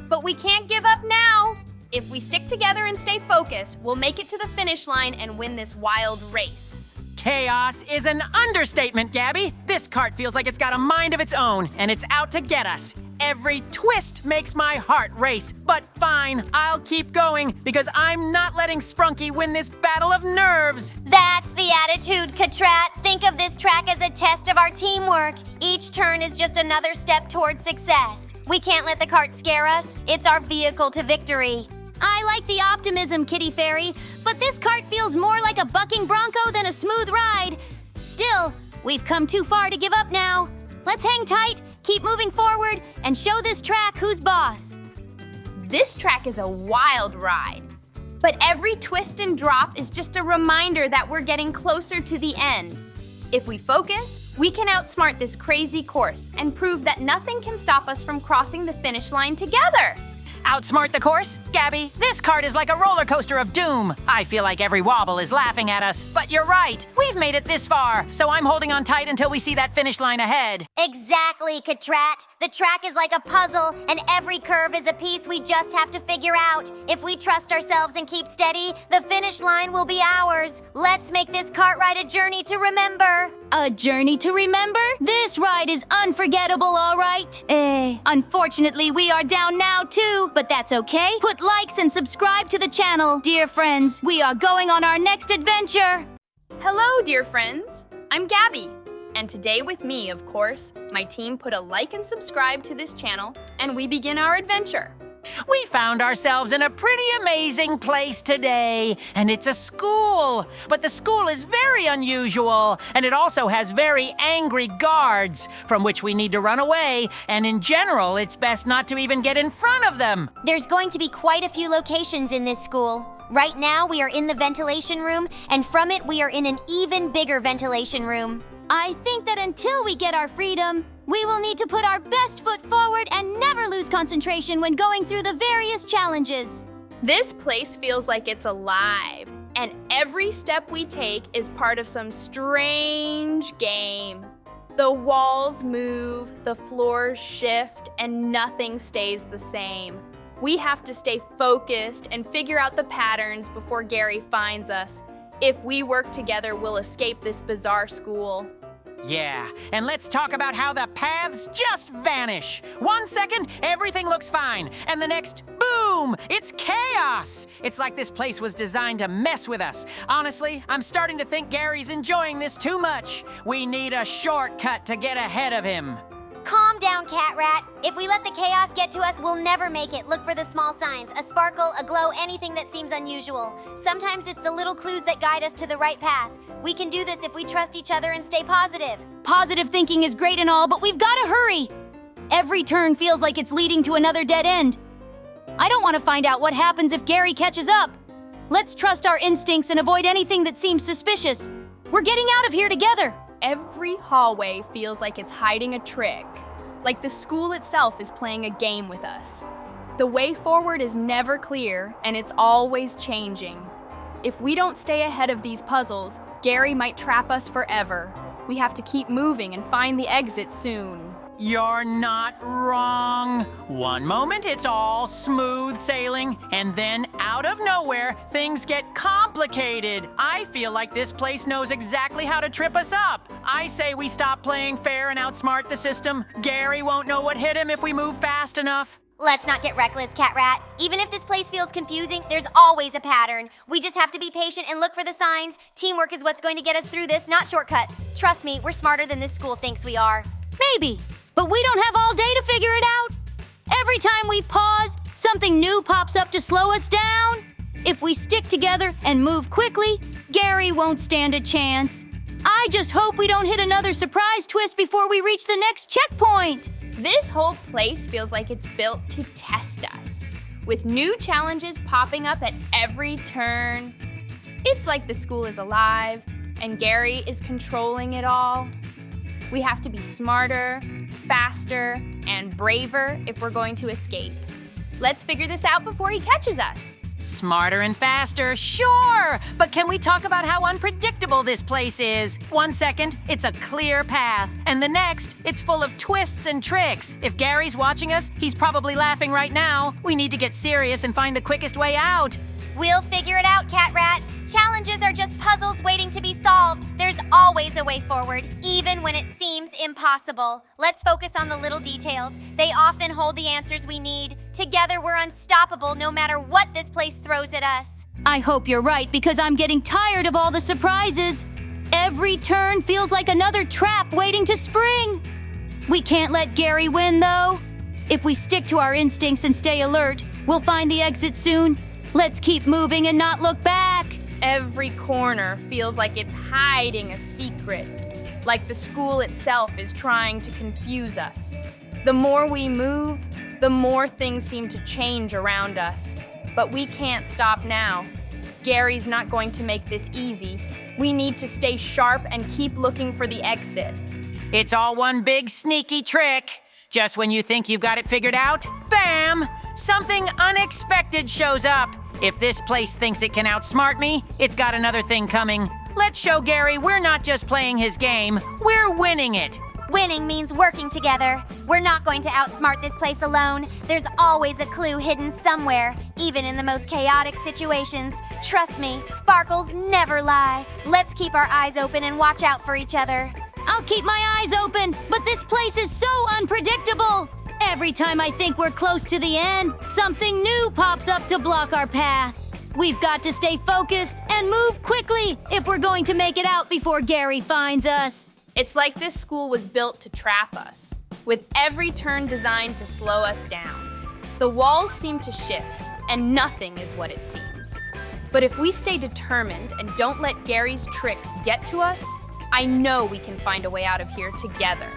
But we can't give up now. If we stick together and stay focused, we'll make it to the finish line and win this wild race. Chaos is an understatement, Gabby. This cart feels like it's got a mind of its own, and it's out to get us. every twist makes my heart race. But fine, I'll keep going because I'm not letting Sprunki win this battle of nerves. That's the attitude, Catrat. Think of this track as a test of our teamwork. Each turn is just another step towards success. We can't let the cart scare us. It's our vehicle to victory. I like the optimism, Kitty Fairy, but this cart feels more like a bucking bronco than a smooth ride. Still, we've come too far to give up now. Let's hang tight, keep moving forward, and show this track who's boss. This track is a wild ride, but every twist and drop is just a reminder that we're getting closer to the end. If we focus, we can outsmart this crazy course and prove that nothing can stop us from crossing the finish line together. Outsmart the course? Gabby, this cart is like a roller coaster of doom. I feel like every wobble is laughing at us. But you're right, we've made it this far, so I'm holding on tight until we see that finish line ahead. Exactly, Catrat. The track is like a puzzle, and every curve is a piece we just have to figure out. If we trust ourselves and keep steady, the finish line will be ours. Let's make this cart ride a journey to remember. A journey to remember? This ride is unforgettable, all right? Unfortunately, we are down now too, but that's okay. Put likes and subscribe to the channel. Dear friends, we are going on our next adventure. Hello, dear friends. I'm Gabby. And today with me, of course, my team put a like and subscribe to this channel, and we begin our adventure. We found ourselves in a pretty amazing place today, and it's a school. But the school is very unusual, and it also has very angry guards, from which we need to run away, and in general, it's best not to even get in front of them. There's going to be quite a few locations in this school. Right now, we are in the ventilation room, and from it, we are in an even bigger ventilation room. I think that until we get our freedom, we will need to put our best foot forward and never lose concentration when going through the various challenges. This place feels like it's alive, and every step we take is part of some strange game. The walls move, the floors shift, and nothing stays the same. We have to stay focused and figure out the patterns before Gary finds us. If we work together, we'll escape this bizarre school. Yeah, and let's talk about how the paths just vanish. 1 second, everything looks fine, and the next, boom, it's chaos. It's like this place was designed to mess with us. Honestly, I'm starting to think Gary's enjoying this too much. We need a shortcut to get ahead of him. Calm down, Catrat. If we let the chaos get to us, we'll never make it. Look for the small signs, a sparkle, a glow, anything that seems unusual. Sometimes it's the little clues that guide us to the right path. We can do this if we trust each other and stay positive. Positive thinking is great and all, but we've got to hurry. Every turn feels like it's leading to another dead end. I don't want to find out what happens if Gary catches up. Let's trust our instincts and avoid anything that seems suspicious. We're getting out of here together. Every hallway feels like it's hiding a trick, like the school itself is playing a game with us. The way forward is never clear, and it's always changing. If we don't stay ahead of these puzzles, Gary might trap us forever. We have to keep moving and find the exit soon. You're not wrong. One moment it's all smooth sailing, and then out of nowhere, things get complicated. I feel like this place knows exactly how to trip us up. I say we stop playing fair and outsmart the system. Gary won't know what hit him if we move fast enough. Let's not get reckless, Catrat. Even if this place feels confusing, there's always a pattern. We just have to be patient and look for the signs. Teamwork is what's going to get us through this, not shortcuts. Trust me, we're smarter than this school thinks we are. Maybe, but we don't have all day to figure it out. Every time we pause, something new pops up to slow us down. If we stick together and move quickly, Gary won't stand a chance. I just hope we don't hit another surprise twist before we reach the next checkpoint. This whole place feels like it's built to test us, with new challenges popping up at every turn. It's like the school is alive, and Gary is controlling it all. We have to be smarter, faster, and braver if we're going to escape. Let's figure this out before he catches us. Smarter and faster, sure! But can we talk about how unpredictable this place is? 1 second, it's a clear path, and the next, it's full of twists and tricks. If Gary's watching us, he's probably laughing right now. We need to get serious and find the quickest way out. We'll figure it out, Catrat. Challenges are just puzzles waiting to be solved. There's always a way forward, even when it seems impossible. Let's focus on the little details. They often hold the answers we need. Together, we're unstoppable no matter what this place throws at us. I hope you're right because I'm getting tired of all the surprises. Every turn feels like another trap waiting to spring. We can't let Gary win, though. If we stick to our instincts and stay alert, we'll find the exit soon. Let's keep moving and not look back. Every corner feels like it's hiding a secret, like the school itself is trying to confuse us. The more we move, the more things seem to change around us. But we can't stop now. Gary's not going to make this easy. We need to stay sharp and keep looking for the exit. It's all one big sneaky trick. Just when you think you've got it figured out, bam! Something unexpected shows up. If this place thinks it can outsmart me, it's got another thing coming. Let's show Gary we're not just playing his game, we're winning it. Winning means working together. We're not going to outsmart this place alone. There's always a clue hidden somewhere, even in the most chaotic situations. Trust me, sparkles never lie. Let's keep our eyes open and watch out for each other. I'll keep my eyes open, but this place is so unpredictable. Every time I think we're close to the end, something new pops up to block our path. We've got to stay focused and move quickly if we're going to make it out before Gary finds us. It's like this school was built to trap us, with every turn designed to slow us down. The walls seem to shift, and nothing is what it seems. But if we stay determined and don't let Gary's tricks get to us, I know we can find a way out of here together.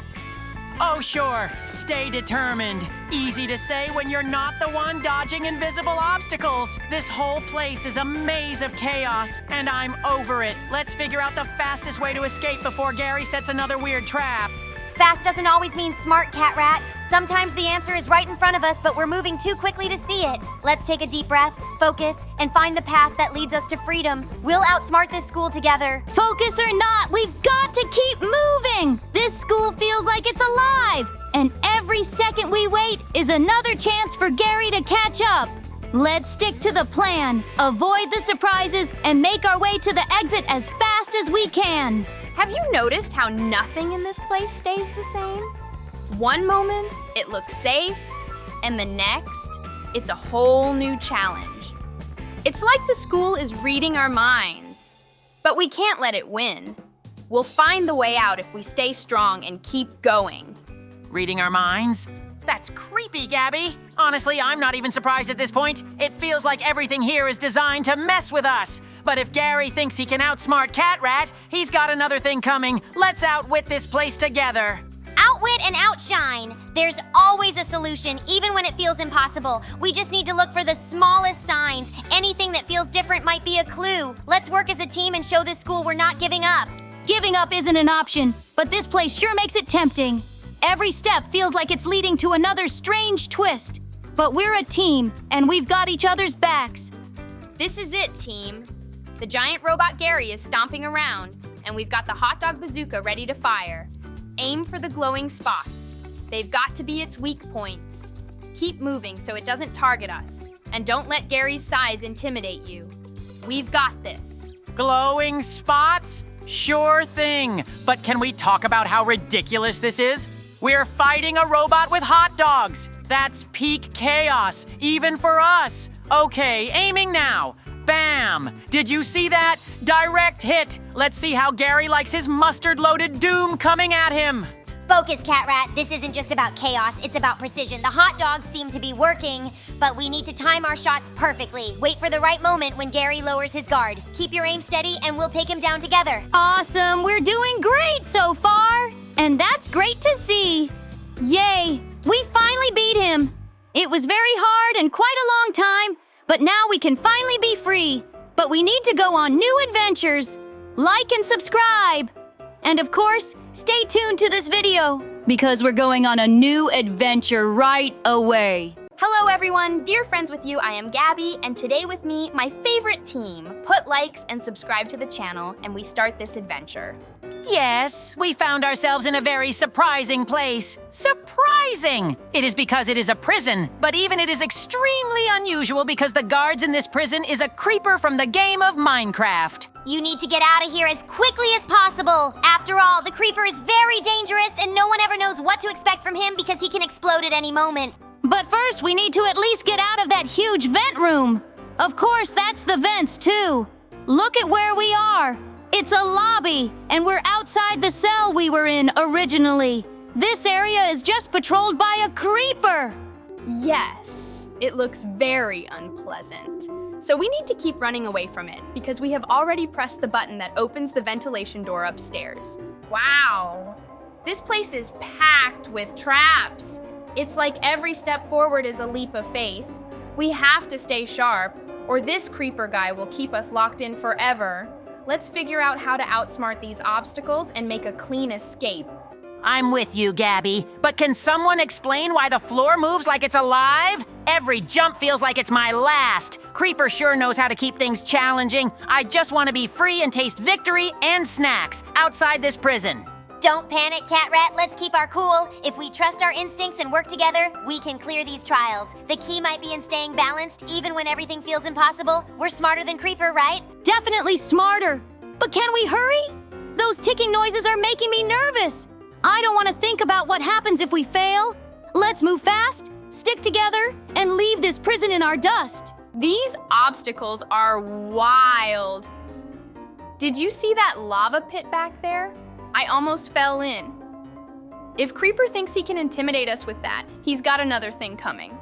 Oh sure, stay determined. Easy to say when you're not the one dodging invisible obstacles. This whole place is a maze of chaos, and I'm over it. Let's figure out the fastest way to escape before Gary sets another weird trap. Fast doesn't always mean smart, Catrat. Sometimes the answer is right in front of us, but we're moving too quickly to see it. Let's take a deep breath, focus, and find the path that leads us to freedom. We'll outsmart this school together. Focus or not, we've got to keep moving. This school feels like it's alive, and every second we wait is another chance for Gary to catch up. Let's stick to the plan, avoid the surprises, and make our way to the exit as fast as we can. Have you noticed how nothing in this place stays the same? One moment, it looks safe, and the next, it's a whole new challenge. It's like the school is reading our minds, but we can't let it win. We'll find the way out if we stay strong and keep going. Reading our minds? That's creepy, Gabby. Honestly, I'm not even surprised at this point. It feels like everything here is designed to mess with us. But if Gary thinks he can outsmart Catrat, he's got another thing coming. Let's outwit this place together. Outwit and outshine. There's always a solution, even when it feels impossible. We just need to look for the smallest signs. Anything that feels different might be a clue. Let's work as a team and show this school we're not giving up. Giving up isn't an option, but this place sure makes it tempting. Every step feels like it's leading to another strange twist. But we're a team, and we've got each other's backs. This is it, team. The giant robot Gary is stomping around, and we've got the hot dog bazooka ready to fire. Aim for the glowing spots. They've got to be its weak points. Keep moving so it doesn't target us, and don't let Gary's size intimidate you. We've got this. Glowing spots? Sure thing. But can we talk about how ridiculous this is? We're fighting a robot with hot dogs. That's peak chaos, even for us. Okay, aiming now. Bam! Did you see that? Direct hit. Let's see how Gary likes his mustard-loaded doom coming at him. Focus, Catrat. This isn't just about chaos, it's about precision. The hot dogs seem to be working, but we need to time our shots perfectly. Wait for the right moment when Gary lowers his guard. Keep your aim steady and we'll take him down together. Awesome, we're doing great so far. And that's great to see. Yay, we finally beat him. It was very hard and quite a long time, but now we can finally be free. But we need to go on new adventures. Like and subscribe. And of course, stay tuned to this video because we're going on a new adventure right away. Hello everyone, dear friends with you, I am Gabby, and today with me, my favorite team. Put likes and subscribe to the channel, and we start this adventure. Yes, we found ourselves in a very surprising place. Surprising! It is because it is a prison, but even it is extremely unusual because the guards in this prison is a creeper from the game of Minecraft. You need to get out of here as quickly as possible. After all, the creeper is very dangerous and no one ever knows what to expect from him because he can explode at any moment. But first, we need to at least get out of that huge vent room. Of course, that's the vents, too. Look at where we are. It's a lobby, and we're outside the cell we were in originally. This area is just patrolled by a creeper. Yes, it looks very unpleasant. So we need to keep running away from it because we have already pressed the button that opens the ventilation door upstairs. Wow, this place is packed with traps. It's like every step forward is a leap of faith. We have to stay sharp, or this creeper guy will keep us locked in forever. Let's figure out how to outsmart these obstacles and make a clean escape. I'm with you, Gabby, but can someone explain why the floor moves like it's alive? Every jump feels like it's my last. Creeper sure knows how to keep things challenging. I just want to be free and taste victory and snacks outside this prison. Don't panic, Catrat. Let's keep our cool. If we trust our instincts and work together, we can clear these trials. The key might be in staying balanced, even when everything feels impossible. We're smarter than Creeper, right? Definitely smarter. But can we hurry? Those ticking noises are making me nervous. I don't want to think about what happens if we fail. Let's move fast, stick together, and leave this prison in our dust. These obstacles are wild. Did you see that lava pit back there? I almost fell in. If Creeper thinks he can intimidate us with that, he's got another thing coming.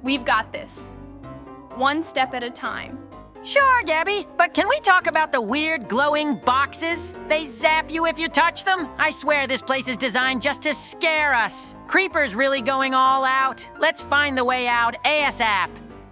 We've got this. One step at a time. Sure, Gabby, but can we talk about the weird glowing boxes? They zap you if you touch them? I swear this place is designed just to scare us. Creeper's really going all out. Let's find the way out ASAP.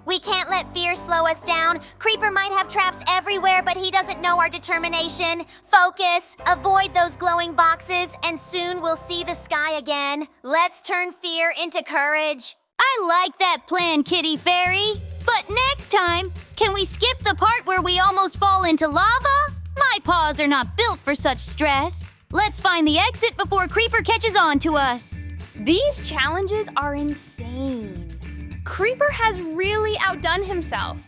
We can't let fear slow us down. Creeper might have traps everywhere, but he doesn't know our determination. Focus, avoid those glowing boxes, and soon we'll see the sky again. Let's turn fear into courage. I like that plan, Kitty Fairy. But next time, can we skip the part where we almost fall into lava? My paws are not built for such stress. Let's find the exit before Creeper catches on to us. These challenges are insane. Creeper has really outdone himself.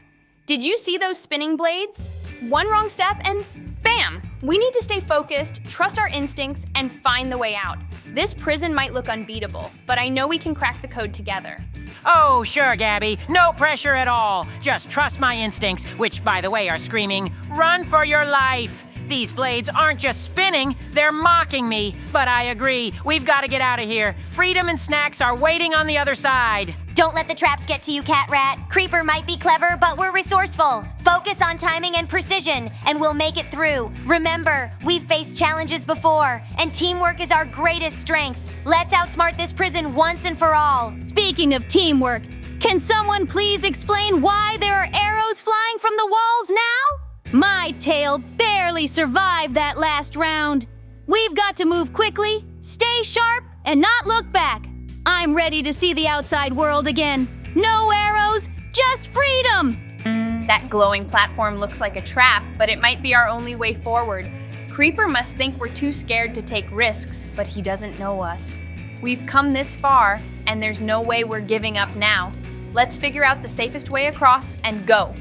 Did you see those spinning blades? One wrong step and bam! We need to stay focused, trust our instincts, and find the way out. This prison might look unbeatable, but I know we can crack the code together. Oh, sure, Gabby. No pressure at all. Just trust my instincts, which, by the way, are screaming, "Run for your life!" These blades aren't just spinning, they're mocking me. But I agree, we've got to get out of here. Freedom and snacks are waiting on the other side. Don't let the traps get to you, Catrat. Creeper might be clever, but we're resourceful. Focus on timing and precision, and we'll make it through. Remember, we've faced challenges before, and teamwork is our greatest strength. Let's outsmart this prison once and for all. Speaking of teamwork, can someone please explain why there are arrows flying from the walls now? My tail barely survived that last round. We've got to move quickly, stay sharp, and not look back. I'm ready to see the outside world again. No arrows, just freedom! That glowing platform looks like a trap, but it might be our only way forward. Creeper must think we're too scared to take risks, but he doesn't know us. We've come this far, and there's no way we're giving up now. Let's figure out the safest way across and go.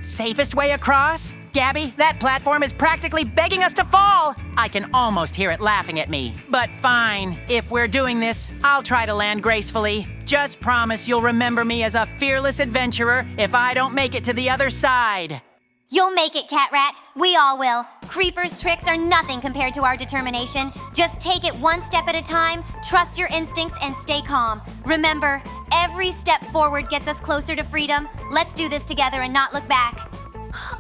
Safest way across? Gabby, that platform is practically begging us to fall. I can almost hear it laughing at me. But fine, if we're doing this, I'll try to land gracefully. Just promise you'll remember me as a fearless adventurer if I don't make it to the other side. You'll make it, Catrat. We all will. Creeper's tricks are nothing compared to our determination. Just take it one step at a time, trust your instincts, and stay calm. Remember, every step forward gets us closer to freedom. Let's do this together and not look back.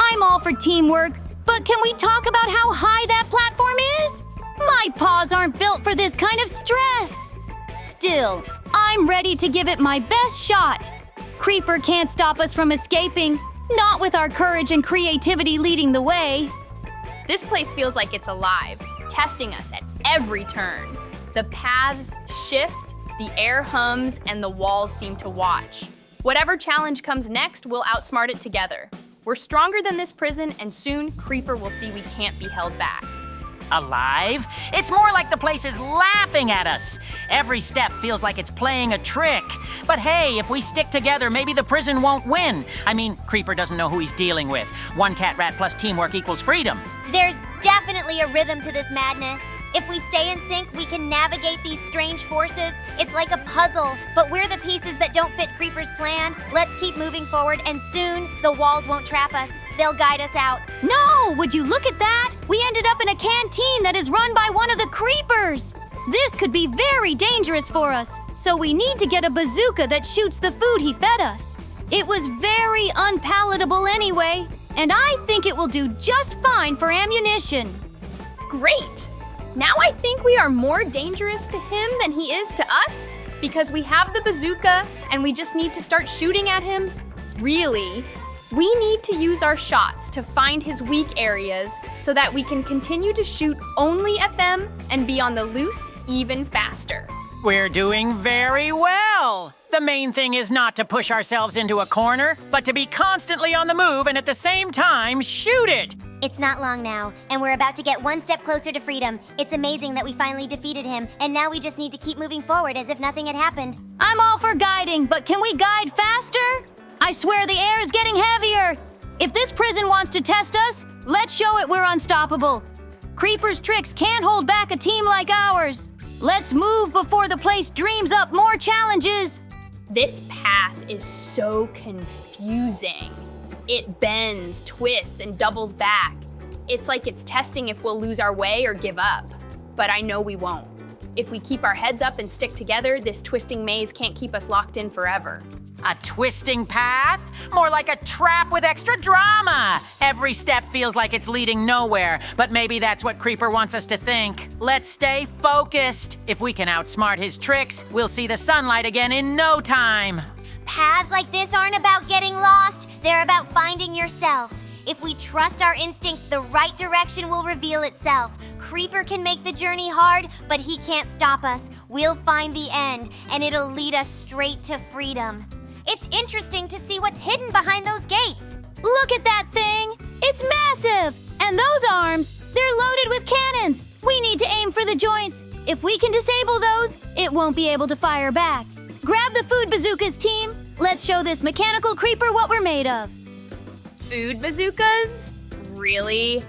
I'm all for teamwork, but can we talk about how high that platform is? My paws aren't built for this kind of stress. Still, I'm ready to give it my best shot. Creeper can't stop us from escaping, not with our courage and creativity leading the way. This place feels like it's alive, testing us at every turn. The paths shift, the air hums, and the walls seem to watch. Whatever challenge comes next, we'll outsmart it together. We're stronger than this prison, and soon Creeper will see we can't be held back. alive. It's more like the place is laughing at us. Every step feels like it's playing a trick. But hey, if we stick together, maybe the prison won't win. I mean, Creeper doesn't know who he's dealing with. One Catrat plus teamwork equals freedom. There's definitely a rhythm to this madness. If we stay in sync, we can navigate these strange forces. It's like a puzzle, but we're the pieces that don't fit Creeper's plan. Let's keep moving forward, and soon the walls won't trap us. They'll guide us out. No! Would you look at that? We ended up in a canteen that is run by one of the creepers. This could be very dangerous for us, so we need to get a bazooka that shoots the food he fed us. It was very unpalatable anyway, and I think it will do just fine for ammunition. Great! Now I think we are more dangerous to him than he is to us because we have the bazooka and we just need to start shooting at him. Really, we need to use our shots to find his weak areas so that we can continue to shoot only at them and be on the loose even faster. We're doing very well. The main thing is not to push ourselves into a corner, but to be constantly on the move and at the same time shoot it. It's not long now, and we're about to get one step closer to freedom. It's amazing that we finally defeated him, and now we just need to keep moving forward as if nothing had happened. I'm all for guiding, but can we guide faster? I swear the air is getting heavier. If this prison wants to test us, let's show it we're unstoppable. Creeper's tricks can't hold back a team like ours. Let's move before the place dreams up more challenges. This path is so confusing. It bends, twists, and doubles back. It's like it's testing if we'll lose our way or give up. But I know we won't. If we keep our heads up and stick together, this twisting maze can't keep us locked in forever. A twisting path? More like a trap with extra drama. Every step feels like it's leading nowhere, but maybe that's what Creeper wants us to think. Let's stay focused. If we can outsmart his tricks, we'll see the sunlight again in no time. Paths like this aren't about getting lost, they're about finding yourself. If we trust our instincts, the right direction will reveal itself. Creeper can make the journey hard, but he can't stop us. We'll find the end, and it'll lead us straight to freedom. It's interesting to see what's hidden behind those gates. Look at that thing! It's massive! And those arms, they're loaded with cannons! We need to aim for the joints. If we can disable those, it won't be able to fire back. Grab the food bazookas, team! Let's show this mechanical creeper what we're made of. Food bazookas? Really?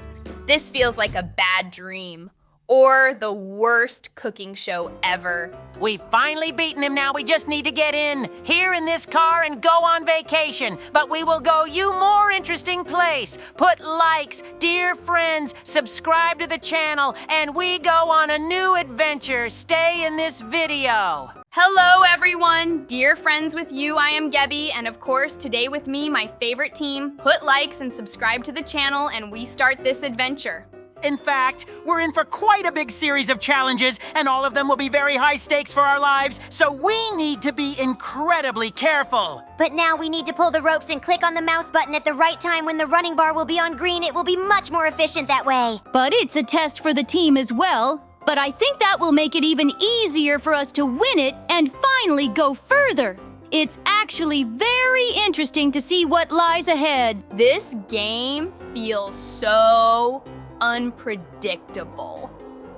This feels like a bad dream. Or the worst cooking show ever. We've finally beaten him now. We just need to get in, here in this car, and go on vacation. But we will go you more interesting place. Put likes, dear friends, subscribe to the channel, and we go on a new adventure. Stay in this video. Hello everyone! Dear friends with you, I am Gabby, and of course, today with me, my favorite team. Put likes and subscribe to the channel, and we start this adventure. In fact, we're in for quite a big series of challenges, and all of them will be very high stakes for our lives, so we need to be incredibly careful. But now we need to pull the ropes and click on the mouse button at the right time when the running bar will be on green. It will be much more efficient that way. But it's a test for the team as well. But I think that will make it even easier for us to win it and finally go further. It's actually very interesting to see what lies ahead. This game feels so unpredictable.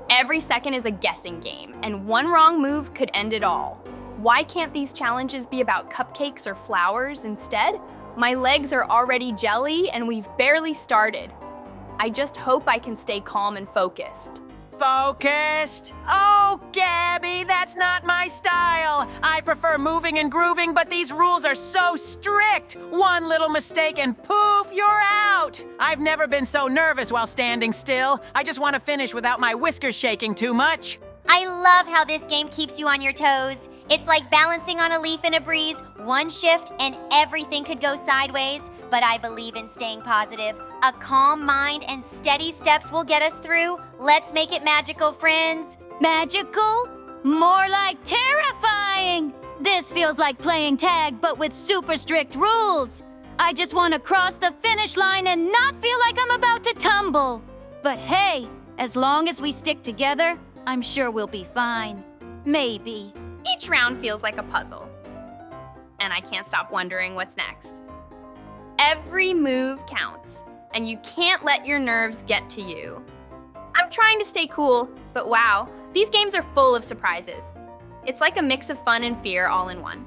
Every second is a guessing game, and one wrong move could end it all. Why can't these challenges be about cupcakes or flowers instead? My legs are already jelly, and we've barely started. I just hope I can stay calm and focused. Focused? Oh, Gabby, that's not my style. I prefer moving and grooving, but these rules are so strict. One little mistake and poof, you're out. I've never been so nervous while standing still. I just want to finish without my whiskers shaking too much. I love how this game keeps you on your toes. It's like balancing on a leaf in a breeze. One shift and everything could go sideways, but I believe in staying positive. A calm mind and steady steps will get us through. Let's make it magical, friends. Magical? More like terrifying! This feels like playing tag, but with super strict rules. I just want to cross the finish line and not feel like I'm about to tumble. But hey, as long as we stick together, I'm sure we'll be fine. Maybe. Each round feels like a puzzle, and I can't stop wondering what's next. Every move counts, and you can't let your nerves get to you. I'm trying to stay cool, but wow, these games are full of surprises. It's like a mix of fun and fear all in one.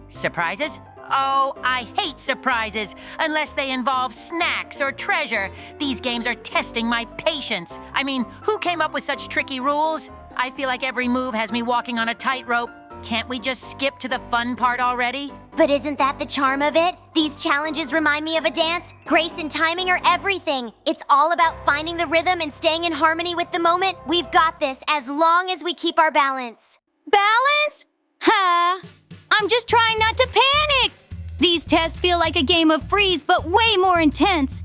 Surprises? Oh, I hate surprises, unless they involve snacks or treasure. These games are testing my patience. I mean, who came up with such tricky rules? I feel like every move has me walking on a tightrope. Can't we just skip to the fun part already? But isn't that the charm of it? These challenges remind me of a dance. Grace and timing are everything. It's all about finding the rhythm and staying in harmony with the moment. We've got this as long as we keep our balance. Balance? Ha! I'm just trying not to panic! These tests feel like a game of freeze, but way more intense.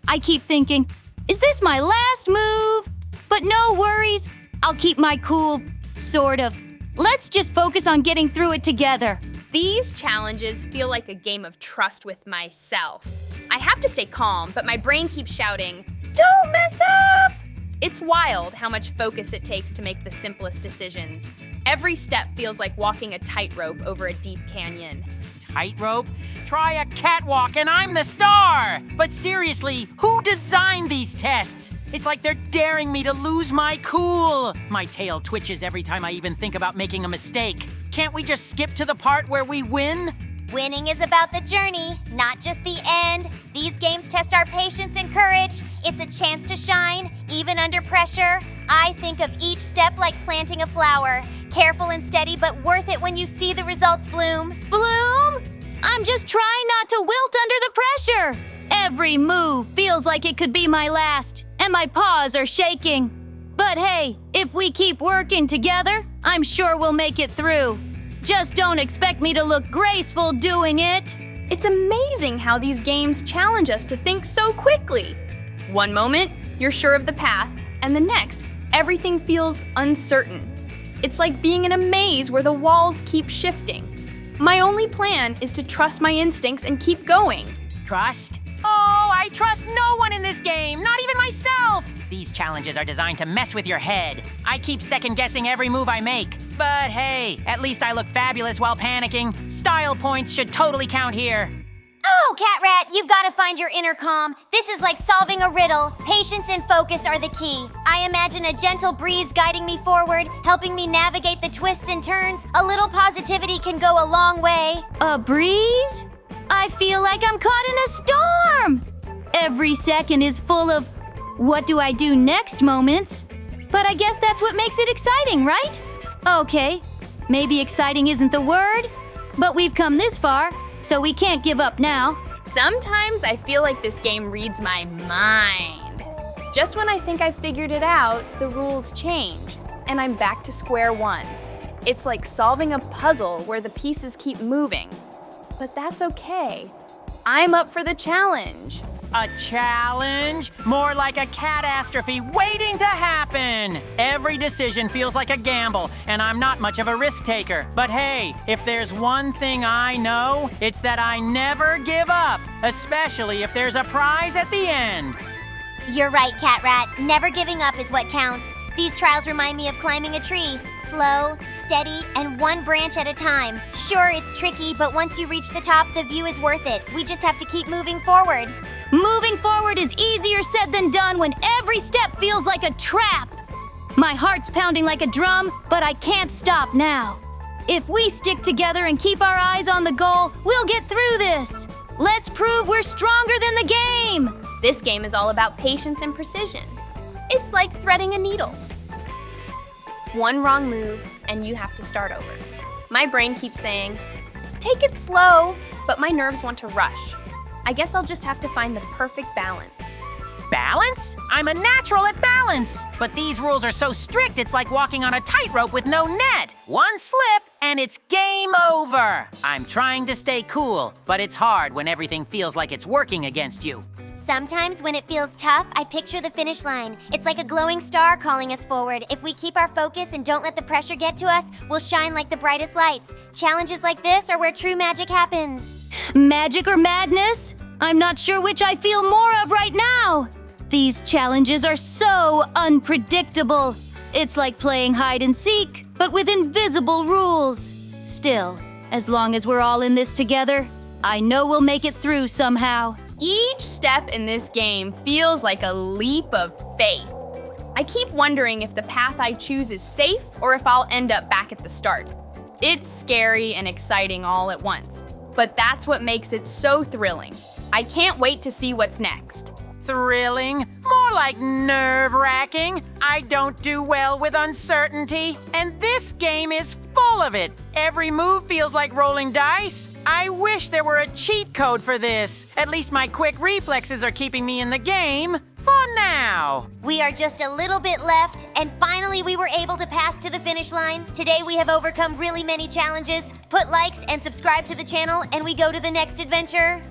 I keep thinking, is this my last move? But no worries, I'll keep my cool, sort of. Let's just focus on getting through it together. These challenges feel like a game of trust with myself. I have to stay calm, but my brain keeps shouting, "Don't mess up!" It's wild how much focus it takes to make the simplest decisions. Every step feels like walking a tightrope over a deep canyon. Tightrope? Try a catwalk and I'm the star! But seriously, who designed these tests? It's like they're daring me to lose my cool. My tail twitches every time I even think about making a mistake. Can't we just skip to the part where we win? Winning is about the journey, not just the end. These games test our patience and courage. It's a chance to shine, even under pressure. I think of each step like planting a flower. Careful and steady, but worth it when you see the results bloom. Bloom? I'm just trying not to wilt under the pressure. Every move feels like it could be my last, and my paws are shaking. But hey, if we keep working together, I'm sure we'll make it through. Just don't expect me to look graceful doing it. It's amazing how these games challenge us to think so quickly. One moment, you're sure of the path, and the next, everything feels uncertain. It's like being in a maze where the walls keep shifting. My only plan is to trust my instincts and keep going. Trust? Oh, I trust no one in this game, not even myself! These challenges are designed to mess with your head. I keep second-guessing every move I make. But hey, at least I look fabulous while panicking. Style points should totally count here. Oh, Catrat, you've got to find your inner calm. This is like solving a riddle. Patience and focus are the key. I imagine a gentle breeze guiding me forward, helping me navigate the twists and turns. A little positivity can go a long way. A breeze? I feel like I'm caught in a storm. Every second is full of what do I do next moments. But I guess that's what makes it exciting, right? Okay, maybe exciting isn't the word, but we've come this far, so we can't give up now. Sometimes I feel like this game reads my mind. Just when I think I've figured it out, the rules change, and I'm back to square one. It's like solving a puzzle where the pieces keep moving. But that's okay. I'm up for the challenge. A challenge? More like a catastrophe waiting to happen! Every decision feels like a gamble, and I'm not much of a risk taker. But hey, if there's one thing I know, it's that I never give up, especially if there's a prize at the end. You're right, Catrat. Never giving up is what counts. These trials remind me of climbing a tree. Slow, steady, and one branch at a time. Sure, it's tricky, but once you reach the top, the view is worth it. We just have to keep moving forward. Moving forward is easier said than done when every step feels like a trap. My heart's pounding like a drum, but I can't stop now. If we stick together and keep our eyes on the goal, we'll get through this. Let's prove we're stronger than the game. This game is all about patience and precision. It's like threading a needle. One wrong move, and you have to start over. My brain keeps saying, take it slow, but my nerves want to rush. I guess I'll just have to find the perfect balance. Balance? I'm a natural at balance. But these rules are so strict, it's like walking on a tightrope with no net. One slip, and it's game over. I'm trying to stay cool, but it's hard when everything feels like it's working against you. Sometimes when it feels tough, I picture the finish line. It's like a glowing star calling us forward. If we keep our focus and don't let the pressure get to us, we'll shine like the brightest lights. Challenges like this are where true magic happens. Magic or madness? I'm not sure which I feel more of right now. These challenges are so unpredictable. It's like playing hide and seek, but with invisible rules. Still, as long as we're all in this together, I know we'll make it through somehow. Each step in this game feels like a leap of faith. I keep wondering if the path I choose is safe or if I'll end up back at the start. It's scary and exciting all at once, but that's what makes it so thrilling. I can't wait to see what's next. Thrilling? More like nerve-wracking. I don't do well with uncertainty, and this game is full of it. Every move feels like rolling dice. I wish there were a cheat code for this. At least my quick reflexes are keeping me in the game for now. We are just a little bit left, and finally we were able to pass to the finish line. Today we have overcome really many challenges. Put likes and subscribe to the channel, and we go to the next adventure.